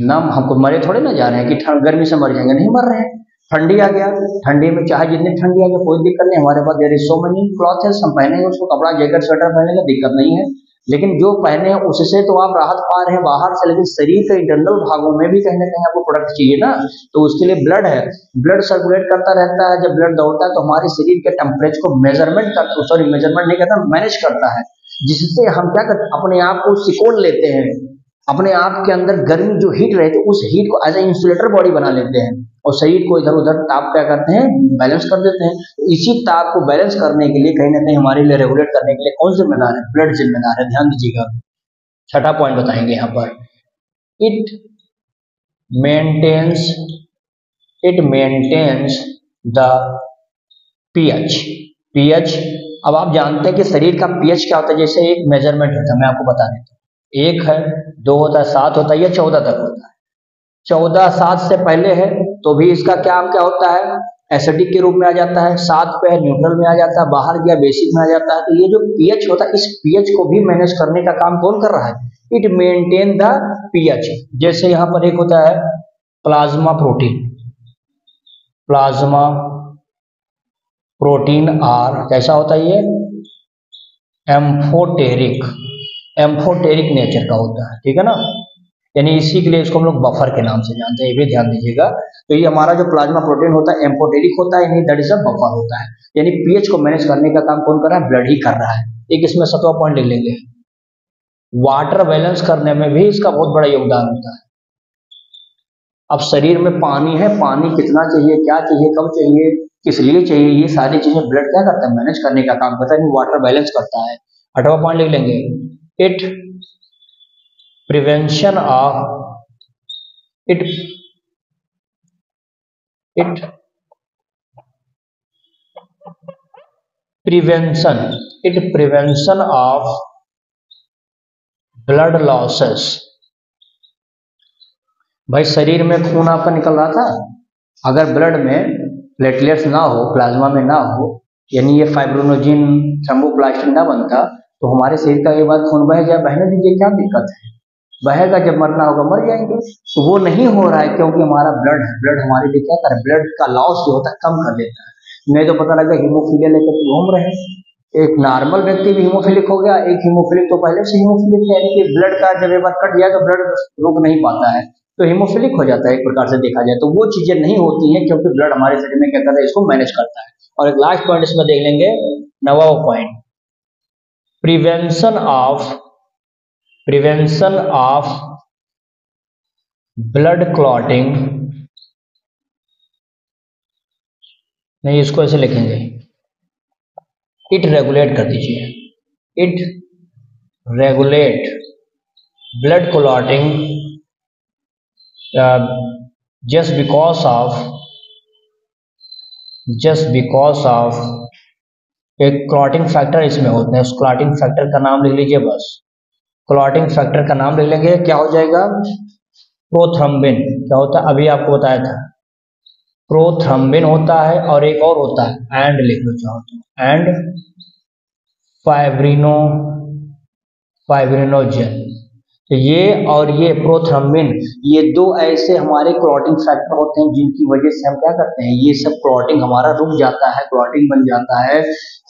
Speaker 1: ना, हमको मरे थोड़े ना जा रहे हैं कि गर्मी से मर जाएंगे, नहीं मर रहे हैं। ठंडी आ गया, ठंडी में चाहे जितनी ठंडी आ गया कोई दिक्कत नहीं, हमारे पास there is so many clothes, हम पहनेंगे उसको, कपड़ा जैकेट स्वेटर पहनेंगे, दिक्कत नहीं है। लेकिन जो पहने हैं उससे तो आप राहत पा रहे हैं बाहर से, लेकिन शरीर के इंटरनल भागों में भी कहीं ना कहीं आपको प्रोडक्ट चाहिए ना। तो उसके लिए ब्लड है, ब्लड सर्कुलेट करता रहता है, जब ब्लड दौड़ता है तो हमारे शरीर के टेम्परेचर को मेजरमेंट नहीं कहता, मैनेज करता है। जिससे हम क्या करते हैं, अपने आप को सिकोड़ लेते हैं, अपने आप के अंदर गर्मी जो हीट रहती है उस हीट को एज ए इंसुलेटर बॉडी बना लेते हैं और शरीर को इधर उधर ताप क्या करते हैं, बैलेंस कर देते हैं। तो इसी ताप को बैलेंस करने के लिए कहीं ना कहीं हमारे लिए रेगुलेट करने के लिए कौन जिम्मेदार है, ब्लड जिम्मेदार है। ध्यान दीजिएगा, छठा पॉइंट बताएंगे यहाँ पर, it maintains the pH. PH, अब आप जानते हैं कि शरीर का पीएच क्या होता है, जैसे एक मेजरमेंट होता है, मैं आपको बता देता हूँ, 1 है, 2 होता है, 7 होता है या 14 तक होता है। 14 7 से पहले है तो भी इसका क्या होता है, एसिडिक के रूप में आ जाता है, 7 पे है न्यूट्रल में आ जाता है, बाहर गया बेसिक में आ जाता है। तो ये जो पीएच होता है, इस पीएच को भी मैनेज करने का काम कौन कर रहा है, इट मेंटेन द पीएच। जैसे यहाँ पर एक होता है plasma protein, plasma protein are, कैसा होता है ये, एम्फोटेरिक नेचर का होता है, ठीक है ना। यानी इसी के लिए इसको हम लोग बफर के नाम से जानते हैं, ये भी ध्यान दीजिएगा। तो ये हमारा जो प्लाज्मा प्रोटीन होता है एम्फोटेरिक होता है, यानी दैट इज अ बफर होता है। यानी पीएच को मैनेज करने का काम कौन कर रहा है, ब्लड ही कर रहा है। एक इसमें 7वां पॉइंट लिख लेंगे, वाटर बैलेंस करने में भी इसका बहुत बड़ा योगदान होता है। अब शरीर में पानी है, पानी कितना चाहिए, क्या चाहिए, कब चाहिए, किस लिए चाहिए, ये सारी चीजें ब्लड क्या करता है, मैनेज करने का काम करता है, वाटर बैलेंस करता है। 8वां पॉइंट लिख लेंगे, it prevention of blood losses. भाई शरीर में खून आपका निकल रहा था, अगर ब्लड में प्लेटलेट्स ना हो, प्लाज्मा में ना हो, यानी ये फाइब्रोनोजिन थ्रोम्बोप्लास्टिन ना बनता, तो हमारे शरीर का एक बार खून बह जाए, बहने दीजिए, क्या दिक्कत है, बहेगा, जब मरना होगा मर जाएंगे। तो वो नहीं हो रहा है क्योंकि हमारा ब्लड है, ब्लड हमारे लिए क्या करे, ब्लड का लॉस जो होता है कम कर देता है। नहीं तो पता लगा हीमोफीलिया लेकर घूम रहे हैं, एक नॉर्मल व्यक्ति भी हीमोफिलिक हो गया, एक हीमोफिलिक तो पहले से हीमोफिलिक है, कि ब्लड का जब एक बार कट गया तो ब्लड रोक नहीं पाता है, तो हीमोफिलिक हो जाता है एक प्रकार से देखा जाए। तो वो चीजें नहीं होती हैं क्योंकि ब्लड हमारे शरीर में क्या करता है, इसको मैनेज करता है। और एक लास्ट पॉइंट इसमें देख लेंगे, 9वां point, prevention of blood clotting. नहीं, इसको ऐसे लिखेंगे, इट रेगुलेट कर दीजिए, it regulate blood clotting just because of एक क्लॉटिंग फैक्टर इसमें होते हैं। उस क्लॉटिंग फैक्टर का नाम लिख लीजिए, बस क्लॉटिंग फैक्टर का नाम लिख लेंगे, क्या हो जाएगा, प्रोथ्रम्बिन। क्या होता है, अभी आपको बताया था, प्रोथ्रम्बिन होता है, और एक और होता है, एंड लिख लो चाहो तो, एंड फाइब्रिनोजन। तो ये और ये प्रोथ्रम्बिन, ये दो ऐसे हमारे क्लॉटिंग फैक्टर होते हैं जिनकी वजह से हम क्या करते हैं, ये सब क्लॉटिंग हमारा रुक जाता है, क्लॉटिंग बन जाता है,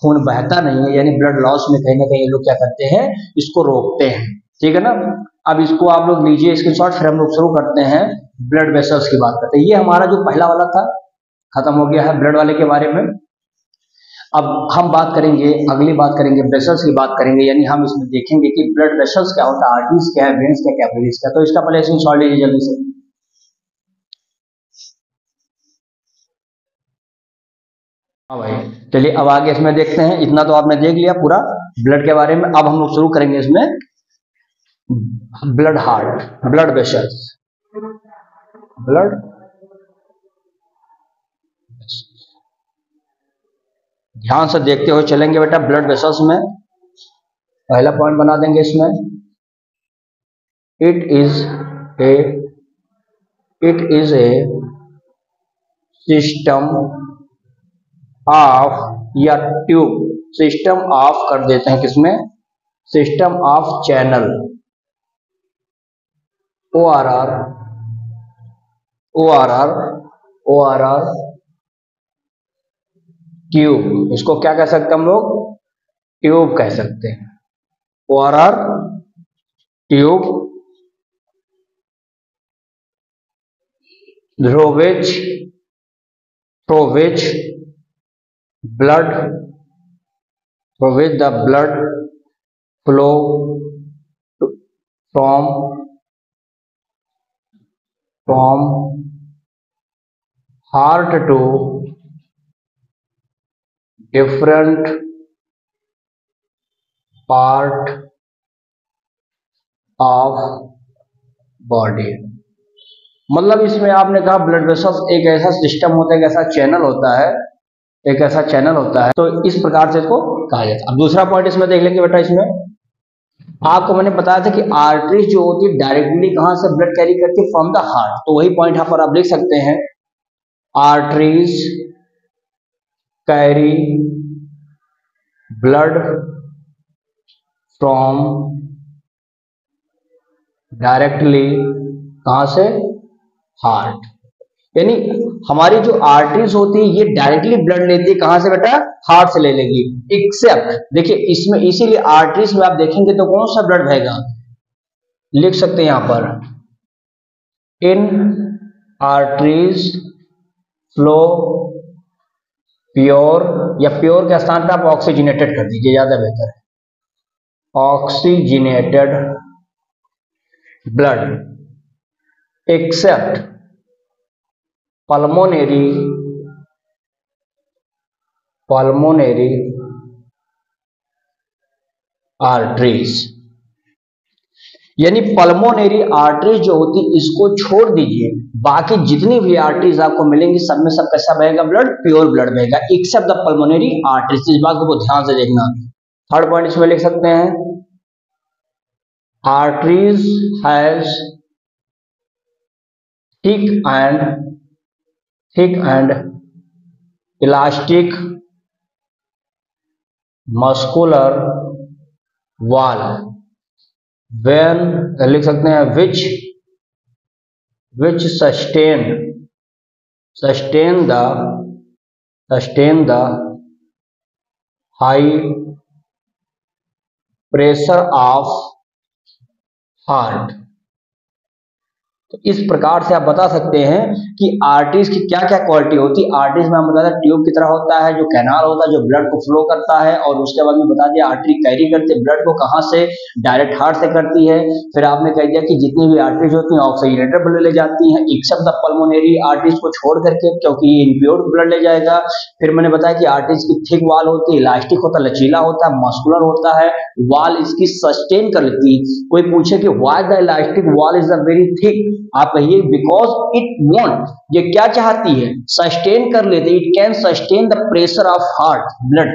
Speaker 1: खून बहता नहीं है, यानी ब्लड लॉस में कहीं ना कहीं लोग क्या करते हैं, इसको रोकते हैं, ठीक है ना। अब इसको आप लोग लीजिए स्क्रीनशॉट, फिर हम लोग शुरू करते हैं ब्लड वेसल्स की बात करते हैं। ये हमारा जो पहला वाला था खत्म हो गया है ब्लड वाले के बारे में। अब हम बात करेंगे, अगली बात करेंगे वेसल्स की बात करेंगे, यानी हम इसमें देखेंगे कि ब्लड वेसल्स क्या होता है, आर्टरीज क्या है, वेन्स क्या, कैपिलरीज क्या। तो इसका पहले स्क्रीनशॉट लीजिए जल्दी से। हाँ भाई, चलिए अब आगे इसमें देखते हैं। इतना तो आपने देख लिया पूरा ब्लड के बारे में। अब हम लोग शुरू करेंगे इसमें blood heart, blood vessels, blood, ध्यान से देखते हुए चलेंगे बेटा। ब्लड वेसल्स में पहला पॉइंट बना देंगे इसमें, it is a system of, या ट्यूब, सिस्टम ऑफ कर देते हैं किसमें, system of channel, O R R tube. इसको क्या कह सकते हैं हम लोग, ट्यूब कह सकते हैं, O R R tube, through which the blood flow from heart to different part of body. मतलब इसमें आपने कहा ब्लड वेसल्स एक ऐसा सिस्टम होता है, एक ऐसा चैनल होता है, एक ऐसा चैनल होता है, तो इस प्रकार से इसको कहा जाता है। अब दूसरा पॉइंट इसमें देख लेंगे बेटा। इसमें आपको मैंने बताया था कि आर्टरीज जो होती है डायरेक्टली कहां से ब्लड कैरी करती है, फ्रॉम द हार्ट। तो वही पॉइंट यहां पर आप लिख सकते हैं, arteries carry blood from directly कहां से, हार्ट। यानी हमारी जो आर्टरीज होती है ये डायरेक्टली ब्लड लेती है कहां से बेटा, हार्ट से ले लेगी। एक्सेप्ट देखिए इसमें, इसीलिए आर्टरीज में आप देखेंगे तो कौन सा ब्लड बहेगा, लिख सकते हैं यहां पर, इन आर्टरीज फ्लो प्योर, या प्योर के स्थान पर आप ऑक्सीजनेटेड कर दीजिए, ज्यादा बेहतर है, oxygenated blood accept pulmonary arteries. यानी पल्मोनरी आर्टरीज जो होती इसको छोड़ दीजिए, बाकी जितनी भी आर्टरीज आपको मिलेंगी सब में सब कैसा बहेगा ब्लड, प्योर ब्लड बहेगा, एक्सेप्ट द पल्मोनरी आर्टरीज। इस बात को ध्यान से देखना। थर्ड पॉइंट इसमें लिख सकते हैं, arteries has thick and elastic muscular wall when लिख सकते हैं which sustain the high pressure of heart। तो इस प्रकार से आप बता सकते हैं कि आर्टरीज की क्या क्या क्वालिटी होती है। आर्टरीज में हम बताते हैं ट्यूब की तरह होता है, जो कैनाल होता है जो ब्लड को फ्लो करता है, और उसके बाद में बता दिया आर्टरी कैरी करती है ब्लड को कहां से, डायरेक्ट हार्ट से करती है। फिर आपने कह दिया कि जितनी भी आर्टरीज होती हैं ऑक्सीजनेटेड ब्लड ले जाती हैं, एक्सेप्ट द पल्मोनरी आर्टरीज को छोड़ करके, क्योंकि ये इम्प्योर ब्लड ले जाएगा। फिर मैंने बताया कि आर्टरीज की थिक वॉल होती है, इलास्टिक होता है, लचीला होता है, मस्कुलर होता है, वॉल इसकी सस्टेन कर लेती है। कोई पूछे कि why the elastic wall is very thick, आप कहिए बिकॉज इट वांट, ये क्या चाहती है, सस्टेन कर लेते, it can sustain the pressure of heart blood.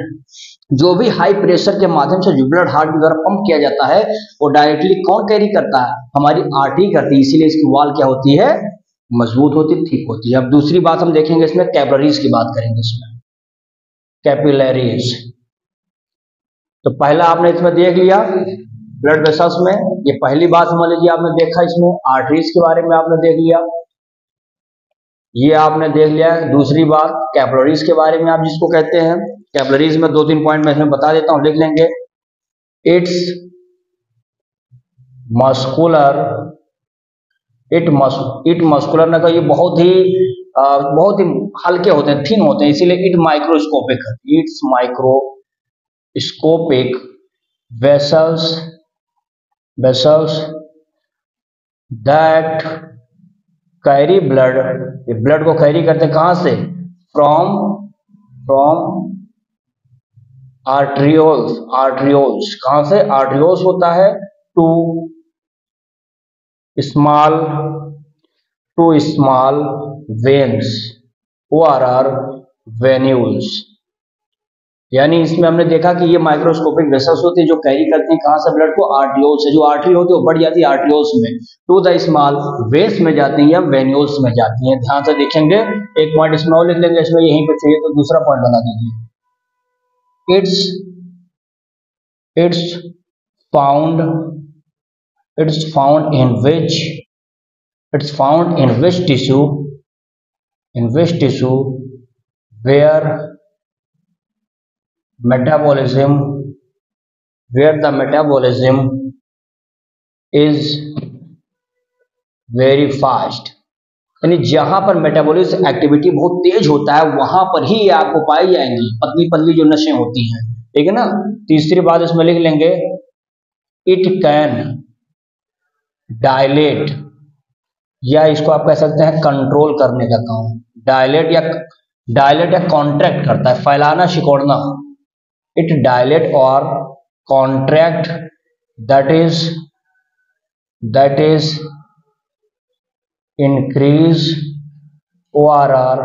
Speaker 1: जो भी हाई प्रेशर के माध्यम से जो ब्लड हार्ट के द्वारा पंप किया जाता है वो डायरेक्टली कौन कैरी करता है, हमारी आर्टरी करती है, इसीलिए इसकी वॉल क्या होती है, मजबूत होती, ठीक होती है। अब दूसरी बात हम देखेंगे इसमें, कैपिलरीज की बात करेंगे इसमें, कैपिलरीज। तो पहला आपने इसमें देख लिया ब्लड वेसल्स में, ये पहली बात समझ लीजिए आपने देखा। इसमें आर्टरीज के बारे में आपने देख लिया, ये आपने देख लिया। दूसरी बात कैपिलरीज के बारे में आप जिसको कहते हैं, कैपिलरीज में 2-3 पॉइंट मैं इसमें बता देता हूं, लिख लेंगे। इट्स मस्कुलर, इट मस्कुलर ना, तो ये बहुत ही हल्के होते हैं, थिन होते हैं, इसीलिए it microscopic, it's microscopic vessels that carry blood, ये ब्लड को कैरी करते हैं कहां से, फ्रॉम आर्ट्रियोल्स, कहां से, आर्ट्रियोल्स होता है, to small veins or venules. यानी इसमें हमने देखा कि ये माइक्रोस्कोपिक वेसल्स होती है जो कैरी करती हैं कहां से ब्लड को, आर्ट्रियोल्स से। जो आर्टरी होती है वो बढ़ जाती है आर्ट्रियोल्स में, टू द स्मॉल वेन्स में जाती हैं या वेन्यूल्स में जाती हैं। ध्यान से देखेंगे, एक पॉइंट इसमें और लिख लेंगे, इसमें यहीं पे चाहिए तो दूसरा पॉइंट बना दीजिए। It's found in which tissue where the metabolism is very fast। यानी जहां पर मेटाबॉलिज्म एक्टिविटी बहुत तेज होता है वहां पर ही आपको पाई जाएंगी पतली पतली जो नसें होती हैं, ठीक है ना। तीसरी बात इसमें लिख लेंगे, इट कैन डायलेट, या इसको आप कह सकते हैं कंट्रोल करने का काम। डायलेट या कॉन्ट्रैक्ट करता है, फैलाना सिकोड़ना। इट डायलेट और contract, that is increase ORR,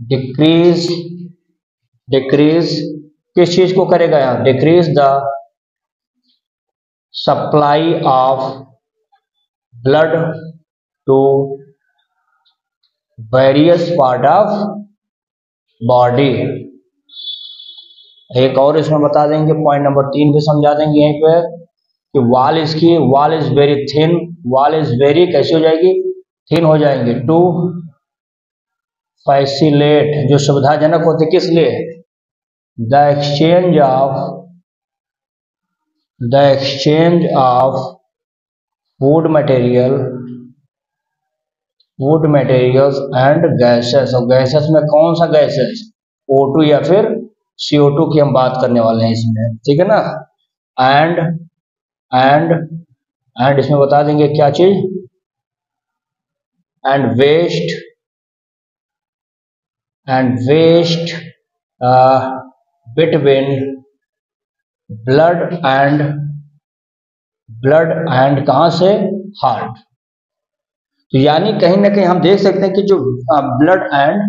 Speaker 1: decrease किस चीज को करेगा यहाँ, decrease the supply of blood to various part of body. एक और इसमें बता देंगे, पॉइंट नंबर 3 भी समझा देंगे यहीं पे कि वाल इज वेरी थिन, वाल इज वेरी कैसी हो जाएगी, थिन हो जाएंगे। टू फैसिलेट, जो सुविधाजनक होते किस लिए, the exchange of food materials and gases. और गैसेस में कौन सा गैसेस, O2 या फिर CO2 की हम बात करने वाले हैं इसमें, ठीक है ना। एंड इसमें बता देंगे क्या चीज, and waste between blood and कहां से, हार्ट। तो यानी कहीं ना कहीं हम देख सकते हैं कि जो ब्लड एंड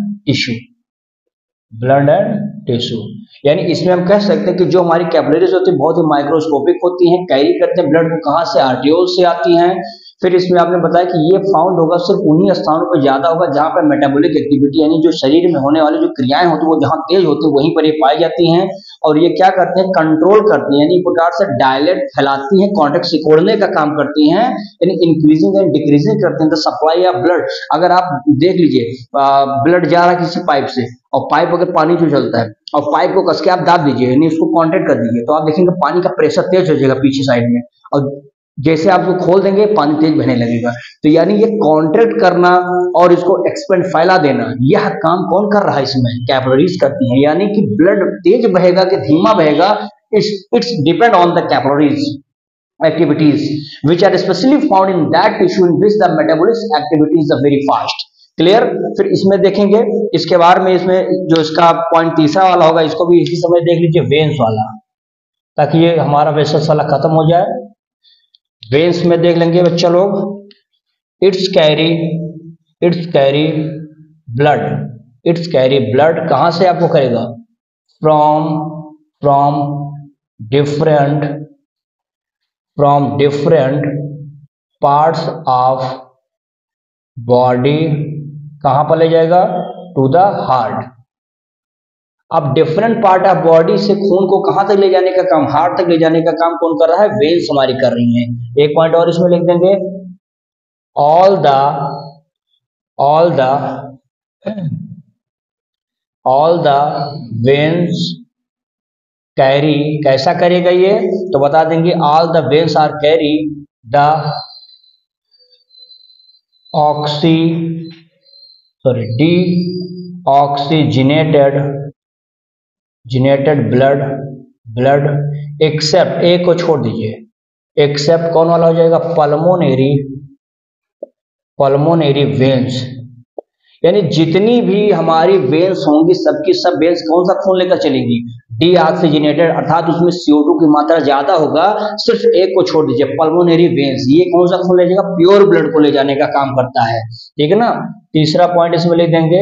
Speaker 1: टिश्यू, यानी इसमें हम कह सकते हैं कि जो हमारी कैपिलरीज होती है बहुत ही माइक्रोस्कोपिक होती हैं, कैरी करते हैं ब्लड को कहां से, आर्टियोल से आती हैं। फिर इसमें आपने बताया कि ये फाउंड होगा सिर्फ उन्हीं स्थानों पर ज्यादा होगा जहां पर मेटाबॉलिक एक्टिविटी यानी जो शरीर में होने वाली जो क्रियाएं होती है वो जहां तेज होती है वहीं पर ये पाई जाती हैं। और ये क्या करते हैं, कंट्रोल करती हैं, यानी एक प्रकार से डायलेट फैलाती हैं, कॉन्ट्रैक्ट सिकोड़ने का काम करती हैं, यानी इंक्रीजिंग एंड डिक्रीजिंग करते हैं द सप्लाई ऑफ ब्लड। अगर आप देख लीजिए ब्लड जा रहा है किसी पाइप से, और पाइप अगर पानी जो चलता है और पाइप को कस के आप दाब दीजिए यानी उसको कॉन्ट्रैक्ट कर दीजिए, तो आप देखेंगे पानी का प्रेशर तेज हो जाएगा पीछे साइड में, और जैसे आप उसको खोल देंगे पानी तेज बहने लगेगा। तो यानी ये कॉन्ट्रैक्ट करना और इसको एक्सपेंड फैला देना, यह काम कौन कर रहा है, इसमें कैपिलरीज करती हैं। यानी कि ब्लड तेज बहेगा कि धीमा बहेगा, it's depend on the capillaries activities which are especially found in that tissue in which the metabolic activities are very fast। Clear. फिर इसमें देखेंगे इसके बारे में, इसमें जो इसका पॉइंट तीसरा वाला होगा इसको भी इसी समय देख लीजिए, वेन्स वाला, ताकि ये हमारा वेसल्स वाला खत्म हो जाए। वेन्स में देख लेंगे बच्चा लोग, इट्स कैरी ब्लड कहां से आपको करेगा, from different parts of body, कहां पर ले जाएगा, टू द हार्ट। अब डिफरेंट पार्ट ऑफ बॉडी से खून को कहां तक ले जाने का काम, हार्ट तक ले जाने का काम कौन कर रहा है, वेन्स हमारी कर रही हैं। एक पॉइंट और इसमें लिख देंगे, ऑल द वेन्स कैरी, कैसा करेगा ये, तो बता देंगे all the veins are carry the deoxygenated blood except, एक को छोड़ दीजिए, एक्सेप्ट कौन वाला हो जाएगा, पल्मोनरी वेन्स। यानी जितनी भी हमारी वेन्स होंगी सबकी सब वेन्स कौन सा खून लेकर चलेंगी, डीऑक्सीजनेटेड, अर्थात उसमें CO2 की मात्रा ज्यादा होगा, सिर्फ एक को छोड़ दीजिए, पल्मोनरी वेन्स, ये कौन सा खून ले जाएगा, प्योर ब्लड को ले जाने का काम करता है, ठीक है ना। तीसरा पॉइंट इसमें लिख देंगे,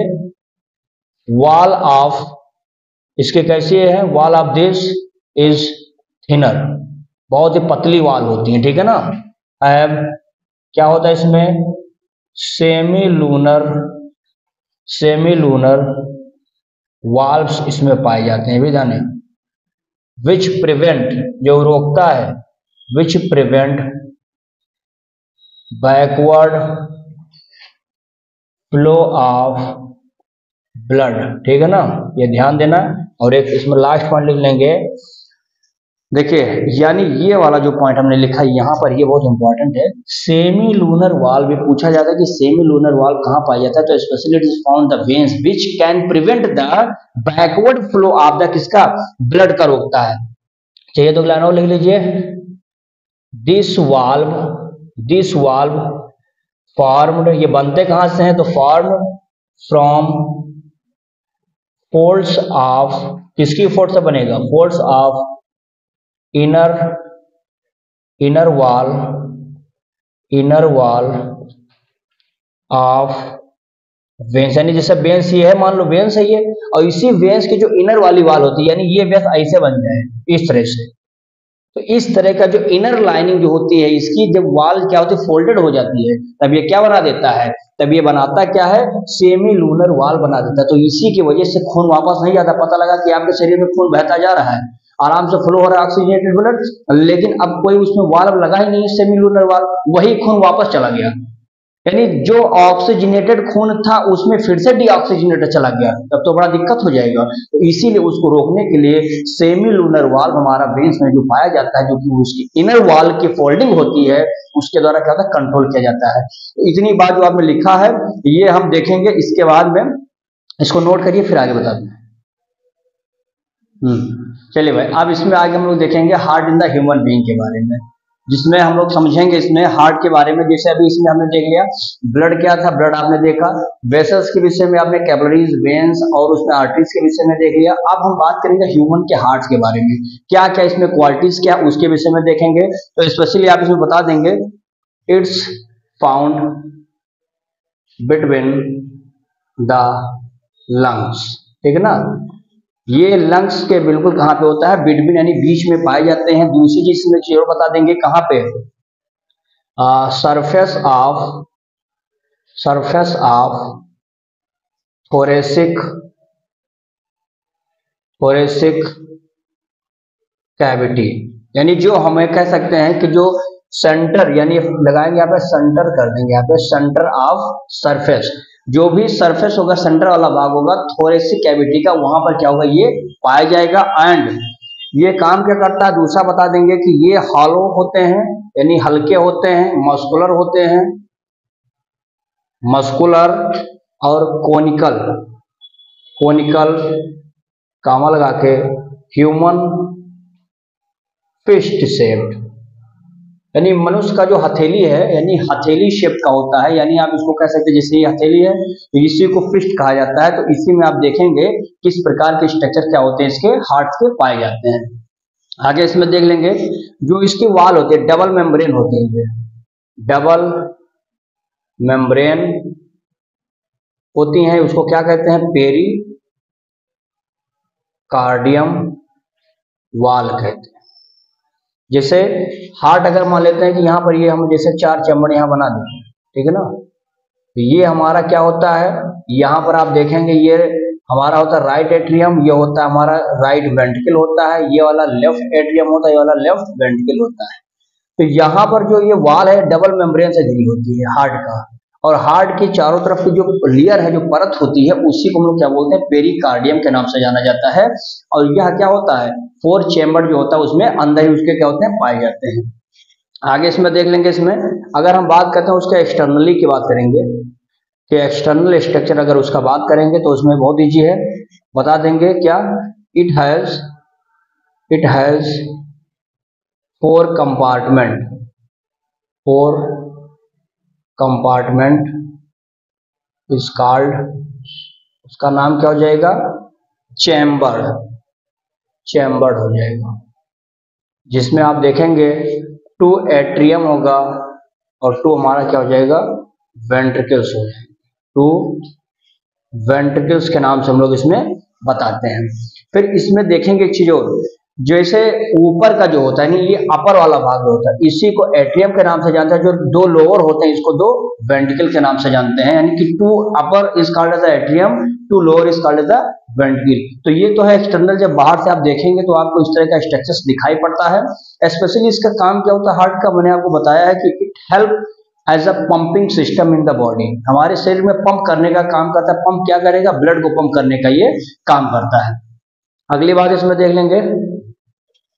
Speaker 1: वॉल ऑफ, इसके कैसी है, wall of this is thinner, बहुत ही पतली वॉल होती है, ठीक है ना। क्या होता है इसमें, सेमी लूनर वाल्व्स इसमें पाए जाते हैं भी जाने, विच प्रिवेंट, जो रोकता है, which prevent backward flow of blood, ठीक है ना, ये ध्यान देना। और एक इसमें लास्ट पॉइंट लिख लेंगे, देखिए यानी ये वाला जो पॉइंट हमने लिखा है यहाँ पर, ये बहुत इंपॉर्टेंट है। सेमी लूनर वाल्व भी पूछा जाता है कि सेमी लूनर वाल्व कहाँ पाया जाता है, तो specially it is found the veins which can prevent the backward flow of the, किसका, ब्लड का रोकता है। चाहिए तो लाइन और लिख लीजिए, दिस वाल्व फॉर्म्ड, ये बनते कहां से हैं, तो फॉर्म फ्रॉम फोल्ड्स ऑफ, किसकी फोल्ड से बनेगा, folds of inner inner wall of veins, यानी जैसे वेंस ये है, मान लो वेंस है ये, और इसी वेंस की जो इनर वाली वाल होती है, यानी ये वेंस ऐसे बन जाए इस तरह से, तो इस तरह का जो इनर लाइनिंग जो होती है इसकी, जब वाल क्या होती है, फोल्डेड हो जाती है, तब ये क्या बना देता है, तब ये बनाता क्या है, सेमी लूनर वाल बना देता है। तो इसी की वजह से खून वापस नहीं आता। पता लगा कि आपके शरीर में खून बहता जा रहा है, आराम से फ्लो हो रहा है ऑक्सीजनेटेड ब्लड, लेकिन अब कोई उसमें वाल्व लगा ही नहीं, सेमी लूनर वाल, वही खून वापस चला गया, यानी जो ऑक्सीजनेटेड खून था उसमें फिर से डीऑक्सीजनेटेड चला गया, तब तो बड़ा दिक्कत हो जाएगा। तो इसीलिए उसको रोकने के लिए सेमी लूनर वाल्व हमारा वेंस में जो पाया जाता है, जो कि उसकी इनर वॉल की फोल्डिंग होती है, उसके द्वारा क्या होता है, कंट्रोल किया जाता है। तो इतनी बात जो आपने लिखा है ये हम देखेंगे, इसके बाद में इसको नोट करिए, फिर आगे बता दें। चलिए भाई, अब इसमें आगे हम लोग देखेंगे heart in the human being के बारे में, जिसमें हम लोग समझेंगे इसमें हार्ट के बारे में। जैसे अभी इसमें हमने देख लिया ब्लड क्या था, ब्लड आपने देखा, वेसल्स के विषय में आपने कैपिलरीज, वेन्स और उसमें आर्टरीज के विषय में देख लिया। अब हम बात करेंगे ह्यूमन के हार्ट के बारे में, क्या क्या इसमें क्वालिटीज क्या उसके विषय में देखेंगे। तो स्पेशली आप इसमें बता देंगे, it's found between the lungs, ठीक है ना, ये लंग्स के बिल्कुल कहां पे होता है, बिटवीन यानी बीच में पाए जाते हैं। दूसरी चीज में चीज बता देंगे कहां पे, सरफेस ऑफ थोरेसिक कैविटी, यानी जो हमें कह सकते हैं कि जो सेंटर, यानी लगाएंगे यहाँ पे, सेंटर कर देंगे यहाँ पे, सेंटर ऑफ सरफेस, जो भी सरफेस होगा, सेंटर वाला भाग होगा थोरेसिक कैविटी का, वहां पर क्या होगा, ये पाया जाएगा। एंड ये काम क्या करता है, दूसरा बता देंगे कि ये हॉलो होते हैं, यानी हल्के होते हैं, मस्कुलर होते हैं, मस्कुलर और कोनिकल कामा लगा के, ह्यूमन फिस्ट शेप्ड, यानी मनुष्य का जो हथेली है, यानी हथेली शेप का होता है, यानी आप इसको कह सकते हैं जैसे ये हथेली है तो इसी को फिस्ट कहा जाता है। तो इसी में आप देखेंगे किस प्रकार के स्ट्रक्चर क्या होते हैं इसके हार्ट के पाए जाते हैं। आगे इसमें देख लेंगे, जो इसकी वाल होती है डबल मेम्ब्रेन होती है, डबल मेम्ब्रेन होती हैं, उसको क्या कहते हैं, पेरी कार्डियम वाल कहते हैं। जैसे हार्ट अगर मान लेते हैं कि यहाँ पर ये हम जैसे 4 चैम्बर यहाँ बना दें, ठीक है ना, तो ये हमारा क्या होता है, यहाँ पर आप देखेंगे ये हमारा होता है राइट एट्रियम, ये होता है हमारा राइट वेंट्रिकल होता है, ये वाला लेफ्ट एट्रियम होता है, ये वाला लेफ्ट वेंट्रिकल होता है। तो यहाँ पर जो ये वाल है डबल मेम्ब्रेन से जुड़ी होती है हार्ट का, और हार्ट की चारों तरफ की जो लेयर है, जो परत होती है, उसी को हम लोग क्या बोलते हैं, पेरिकार्डियम के नाम से जाना जाता है। और यह क्या होता है, 4 चैम्बर जो होता है उसमें अंदर ही उसके क्या होते हैं, पाए जाते हैं। आगे इसमें देख लेंगे, इसमें अगर हम बात करते हैं उसके एक्सटर्नली की बात करेंगे कि एक्सटर्नल स्ट्रक्चर अगर उसका बात करेंगे तो उसमें बहुत ईजी है, बता देंगे क्या, it has 4 compartment is called, उसका नाम क्या हो जाएगा, चैम्बर्ड हो जाएगा, जिसमें आप देखेंगे 2 एट्रियम होगा और 2 हमारा क्या हो जाएगा, वेंट्रिकल्स हो जाएगा, 2 वेंट्रिकल्स के नाम से हम लोग इसमें बताते हैं। फिर इसमें देखेंगे एक चीज और, जैसे ऊपर का जो होता है, ये अपर वाला भाग जो होता है, इसी को एट्रियम के नाम से जानते हैं, जो 2 लोअर होते हैं इसको 2 वेंट्रिकल के नाम से जानते हैं, यानी कि 2 upper is called as the atrium, 2 lower is called as the ventricle. तो ये तो है एक्सटर्नल, जब बाहर से आप देखेंगे तो आपको इस तरह का स्ट्रक्चर दिखाई पड़ता है। स्पेशली इसका काम क्या होता है हार्ट का, मैंने आपको बताया है कि it help as a pumping system in the body, हमारे शरीर में पंप करने का काम करता है। पंप क्या करेगा, ब्लड को पंप करने का ये काम करता है। अगली बात इसमें देख लेंगे,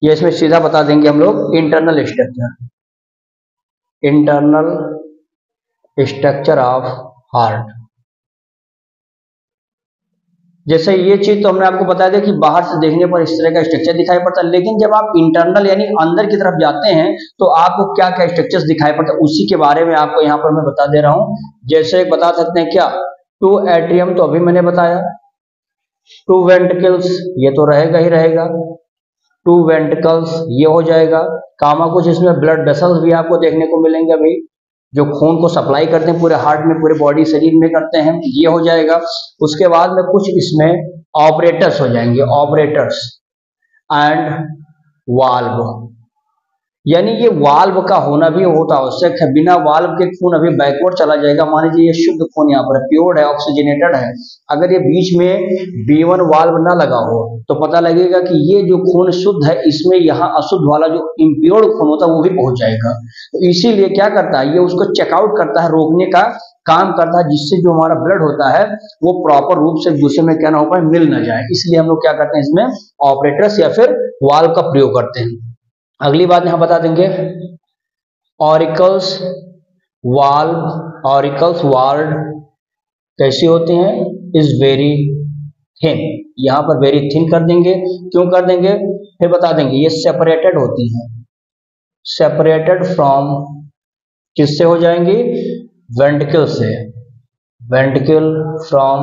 Speaker 1: ये इसमें सीधा बता देंगे हम लोग, इंटरनल स्ट्रक्चर ऑफ हार्ट। जैसे ये चीज तो हमने आपको बता दिया कि बाहर से देखने पर इस तरह का स्ट्रक्चर दिखाई पड़ता है, लेकिन जब आप इंटरनल यानी अंदर की तरफ जाते हैं तो आपको क्या क्या स्ट्रक्चर्स दिखाई पड़ता है, उसी के बारे में आपको यहाँ पर मैं बता दे रहा हूँ। जैसे बता सकते हैं क्या, टू एट्रियम तो अभी मैंने बताया, टू वेंट्रिकल्स ये तो रहेगा ही रहेगा, टू वेंट्रिकल्स ये हो जाएगा, कामा कुछ इसमें ब्लड वेसल्स भी आपको देखने को मिलेंगे अभी, जो खून को सप्लाई करते हैं पूरे हार्ट में, पूरे बॉडी शरीर में करते हैं, ये हो जाएगा। उसके बाद में कुछ इसमें ऑपरेटर्स हो जाएंगे, ऑपरेटर्स एंड वाल्व, यानी ये वाल्व का होना भी होता आवश्यक है, बिना वाल्व के खून अभी बैकवर्ड चला जाएगा। मान लीजिए ये शुद्ध खून यहाँ पर प्योर है, ऑक्सीजनेटेड है, अगर ये बीच में B1 वाल्व ना लगा हो तो पता लगेगा कि ये जो खून शुद्ध है इसमें यहाँ अशुद्ध वाला जो इम्प्योर खून होता है वो भी पहुंच जाएगा। तो इसीलिए क्या करता है, ये उसको चेकआउट करता है, रोकने का काम करता है, जिससे जो हमारा ब्लड होता है वो प्रॉपर रूप से दूसरे में क्या ना हो पाए, मिल ना जाए। इसलिए हम लोग क्या करते हैं, इसमें ऑपरेटर्स या फिर वाल्व का प्रयोग करते हैं। अगली बात यहां बता देंगे, ऑरिकल्स वाल्व, ऑरिकल्स वाल्व कैसी होती हैं, इज वेरी थिन, यहां पर वेरी थिन कर देंगे। क्यों कर देंगे फिर बता देंगे, ये सेपरेटेड होती हैं, सेपरेटेड फ्रॉम किससे हो जाएंगी, वेंट्रिकल से, वेंट्रिकल फ्रॉम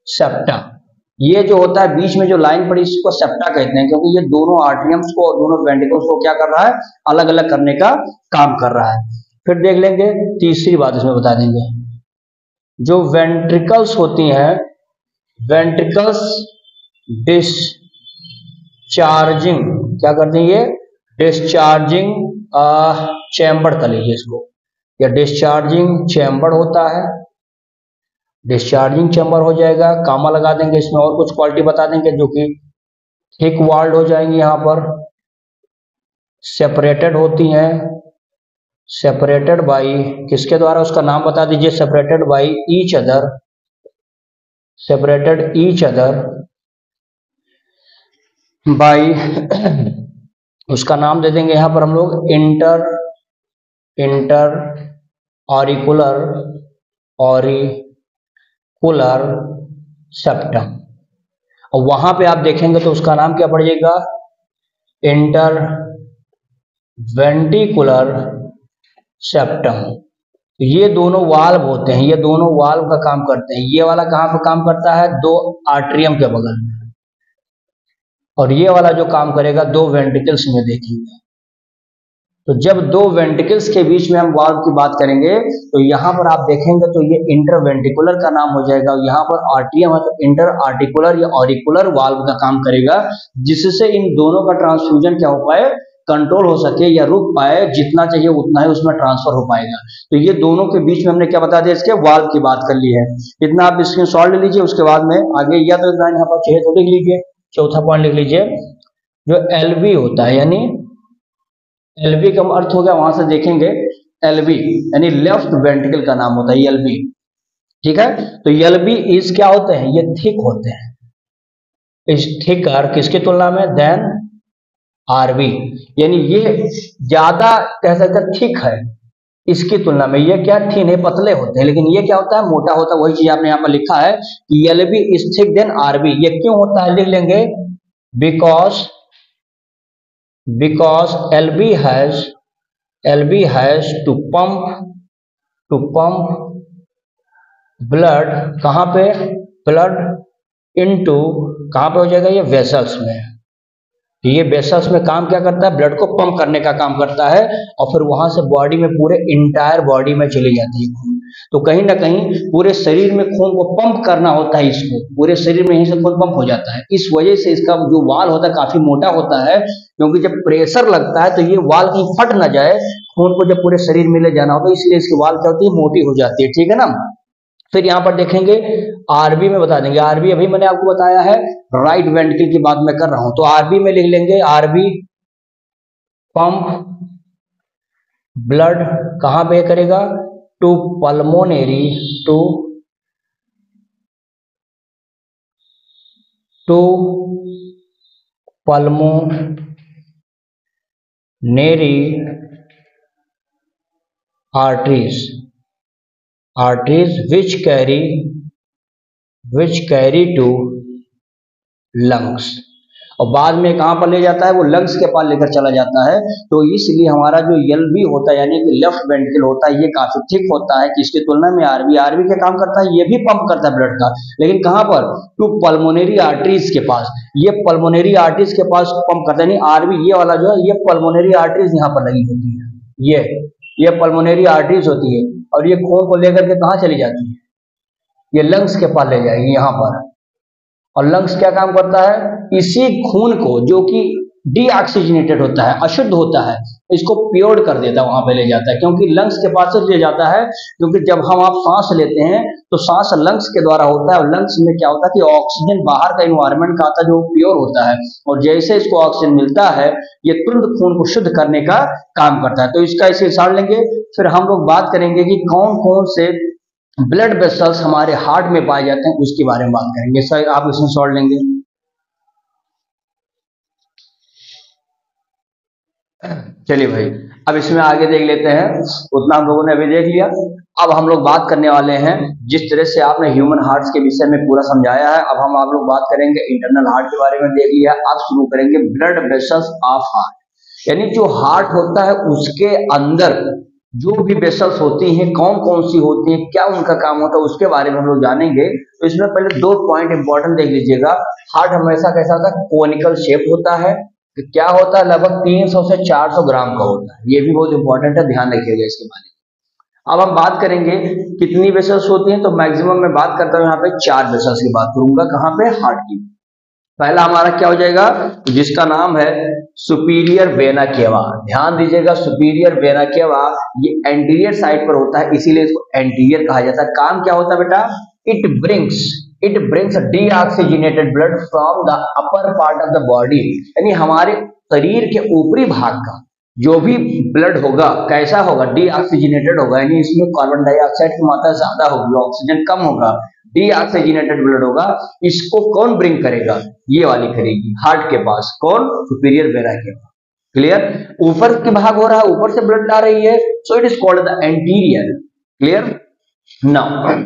Speaker 1: सेप्टा, ये जो होता है बीच में जो लाइन पड़ी इसको सेप्टा कहते हैं, क्योंकि ये दोनों आर्टरियम्स को और दोनों वेंट्रिकल्स को क्या कर रहा है, अलग अलग करने का काम कर रहा है। फिर देख लेंगे तीसरी बात इसमें बता देंगे, जो वेंट्रिकल्स होती हैं, वेंट्रिकल्स डिस्चार्जिंग क्या करती है, डिस्चार्जिंग चैम्बर कर लीजिए इसको, या डिस्चार्जिंग चैम्बर होता है, डिस्चार्जिंग चैम्बर हो जाएगा, कामा लगा देंगे इसमें, और कुछ क्वालिटी बता देंगे जो कि थिक वॉल्ड हो जाएंगी, यहां पर सेपरेटेड होती हैं, सेपरेटेड बाई किसके द्वारा, उसका नाम बता दीजिए, separated by each other, separated each other by उसका नाम दे देंगे यहां पर हम लोग इंटर ऑरिकुलर सेप्टम, और वहां पे आप देखेंगे तो उसका नाम क्या पड़ जाएगा, इंटर वेंट्रिकुलर सेप्टम। ये दोनों वाल्व होते हैं, ये दोनों वाल्व का काम करते हैं। ये वाला कहां पर काम करता है, दो आर्ट्रियम के बगल में, और ये वाला जो काम करेगा दो वेंट्रिकल्स में देखेंगे। तो जब दो वेंट्रिकल्स के बीच में हम वाल्व की बात करेंगे तो यहां पर आप देखेंगे तो ये इंटरवेंट्रिकुलर का नाम हो जाएगा, यहां पर आर्टियम है तो इंटर आर्टिकुलर या ऑरिकुलर वाल्व का काम करेगा, जिससे इन दोनों का ट्रांसफ्यूजन क्या हो पाए, कंट्रोल हो सके या रुक पाए, जितना चाहिए उतना ही उसमें ट्रांसफर हो पाएगा। तो ये दोनों के बीच में हमने क्या बता दिया, इसके वाल्व की बात कर ली है। इतना आप स्क्रीनशॉट ले लीजिए, उसके बाद में आगे या तो यहाँ पर चाहिए तो लिख लीजिए, चौथा पॉइंट लिख लीजिए, जो एलवी होता है, यानी एलवी का अर्थ हो गया, वहां से देखेंगे एलवी यानी लेफ्ट वेंट्रिकल का नाम होता है एलवी, ठीक है। तो एलवी इज क्या होते हैं, ये थिक होते हैं, इस थिकर किसकी तुलना में, देन आरवी, यानी ये ज्यादा कह सकते हैं थिक है इसकी तुलना में, ये क्या थिन है, पतले होते हैं, लेकिन ये क्या होता है, मोटा होता है। वही चीज आपने यहाँ पर लिखा है कि LV is thick than RV, ये क्यों होता है लिख लेंगे, because LV has to pump blood, कहां पे, ब्लड इनटू कहां पे हो जाएगा, ये वेसल्स में, ये वेसल्स में काम क्या करता है, ब्लड को पंप करने का काम करता है, और फिर वहां से बॉडी में पूरे इंटायर बॉडी में चली जाती है खून। तो कहीं ना कहीं पूरे शरीर में खून को पंप करना होता है, इसको पूरे शरीर में यहीं से खून पंप हो जाता है। इस वजह से इसका जो वाल होता है काफी मोटा होता है, क्योंकि जब प्रेशर लगता है तो ये वाल कहीं फट ना जाए, खून को जब पूरे शरीर में ले जाना होता है, इसलिए इसकी वाल क्या होती है, मोटी हो जाती है, ठीक है ना। फिर यहां पर देखेंगे आरबी में बता देंगे, आरबी अभी मैंने आपको बताया है, राइट वेंट्रिकल की बात मैं कर रहा हूं, तो आरबी में लिख लेंगे, आरबी पंप ब्लड कहां पे करेगा, to pulmonary, to pulmonary arteries which carry which carry to lungs, और बाद में कहाँ पर ले जाता है, वो लंग्स के पास लेकर चला जाता है। तो इसलिए हमारा जो एलवी होता है यानी कि लेफ्ट वेंट्रिकल होता है, ये काफी थिक होता है किसकी तुलना में, आरवी। आरवी क्या काम करता है, ये भी पंप करता है ब्लड का, लेकिन कहाँ पर, टू पल्मोनरी आर्टरीज के पास। ये पल्मोनरी आर्टरीज के पास पंप करता है, नहीं आरवी ये वाला जो है, ये पल्मोनरी आर्टरीज यहाँ पर लगी होती है, ये पल्मोनरी आर्टरीज होती है, और ये खून को लेकर के कहाँ चली जाती है, ये लंग्स के पास ले जाएगी यहाँ पर। और लंग्स क्या काम करता है, इसी खून को जो कि डीऑक्सीजनेटेड होता है, अशुद्ध होता है, इसको प्योर कर देता है, वहां पे ले जाता है। क्योंकि लंग्स के पास से ले जाता है, क्योंकि जब हम आप सांस लेते हैं तो सांस लंग्स के द्वारा होता है, और लंग्स में क्या होता है कि ऑक्सीजन बाहर का इन्वायरमेंट का आता है जो प्योर होता है, और जैसे इसको ऑक्सीजन मिलता है ये तुरंत खून को शुद्ध करने का काम करता है। तो इसका इसे हिसाब लेंगे, फिर हम लोग बात करेंगे कि कौन कौन से ब्लड वेसल्स हमारे हार्ट में पाए जाते हैं, उसके बारे में बात करेंगे। सर आप इसमें सॉल्व लेंगे। चलिए भाई, अब इसमें आगे देख लेते हैं, उतना हम लोगों ने अभी देख लिया। अब हम लोग बात करने वाले हैं, जिस तरह से आपने ह्यूमन हार्ट्स के विषय में पूरा समझाया है, अब हम आप लोग बात करेंगे इंटरनल हार्ट के बारे में देख लिया। अब शुरू करेंगे ब्लड वेसल्स ऑफ हार्ट, यानी जो हार्ट होता है उसके अंदर जो भी वेसल्स होती हैं, कौन कौन सी होती हैं, क्या उनका काम होता है, उसके बारे में हम लोग जानेंगे। तो इसमें पहले दो पॉइंट इंपॉर्टेंट देख लीजिएगा। हार्ट हमेशा कैसा होता है, कोनिकल शेप होता है, तो क्या होता है, लगभग 300 से 400 ग्राम का होता है, ये भी बहुत इंपॉर्टेंट है, ध्यान रखिएगा इसके बारे में। अब हम बात करेंगे कितनी वेसल्स होती हैं, तो मैक्सिमम मैं बात करता हूँ यहाँ पे 4 वेसल्स की बात करूंगा, कहाँ पे, हार्ट की। पहला हमारा क्या हो जाएगा, जिसका नाम है सुपीरियर वेना केवा। ध्यान दीजिएगा, सुपीरियर वेना केवा ये एंटीरियर साइड पर होता है, इसीलिए इसको एंटीरियर कहा जाता है। काम क्या होता है बेटा, it brings deoxygenated blood from the upper part of the body, यानी हमारे शरीर के ऊपरी भाग का जो भी ब्लड होगा कैसा होगा, डीऑक्सीजनेटेड होगा, यानी इसमें कार्बन डाइऑक्साइड की मात्रा ज्यादा होगी, ऑक्सीजन कम होगा, डीऑक्सीजनेटेड ब्लड होगा। इसको कौन ब्रिंग करेगा, ये वाली करेगी हार्ट के पास, कौन, सुपीरियर वेना केवा। क्लियर, ऊपर के भाग हो रहा है, ऊपर से ब्लड ला रही है, so it is called the anterior. Clear, now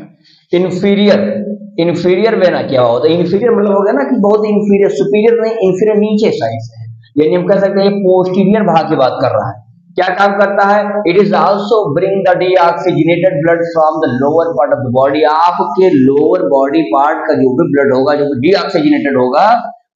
Speaker 1: inferior vena cava होता है। इंफीरियर मतलब हो गया ना कि बहुत इंफीरियर, सुपीरियर नहीं, इंफीरियर नीचे साइड से है, यानी हम कह सकते हैं ये पोस्टीरियर भाग की बात कर रहा है। क्या काम करता है, it is also bring the deoxygenated blood from the lower part of the body. आपके लोअर बॉडी पार्ट का जो भी ब्लड होगा, जो डीऑक्सीजनेटेड होगा,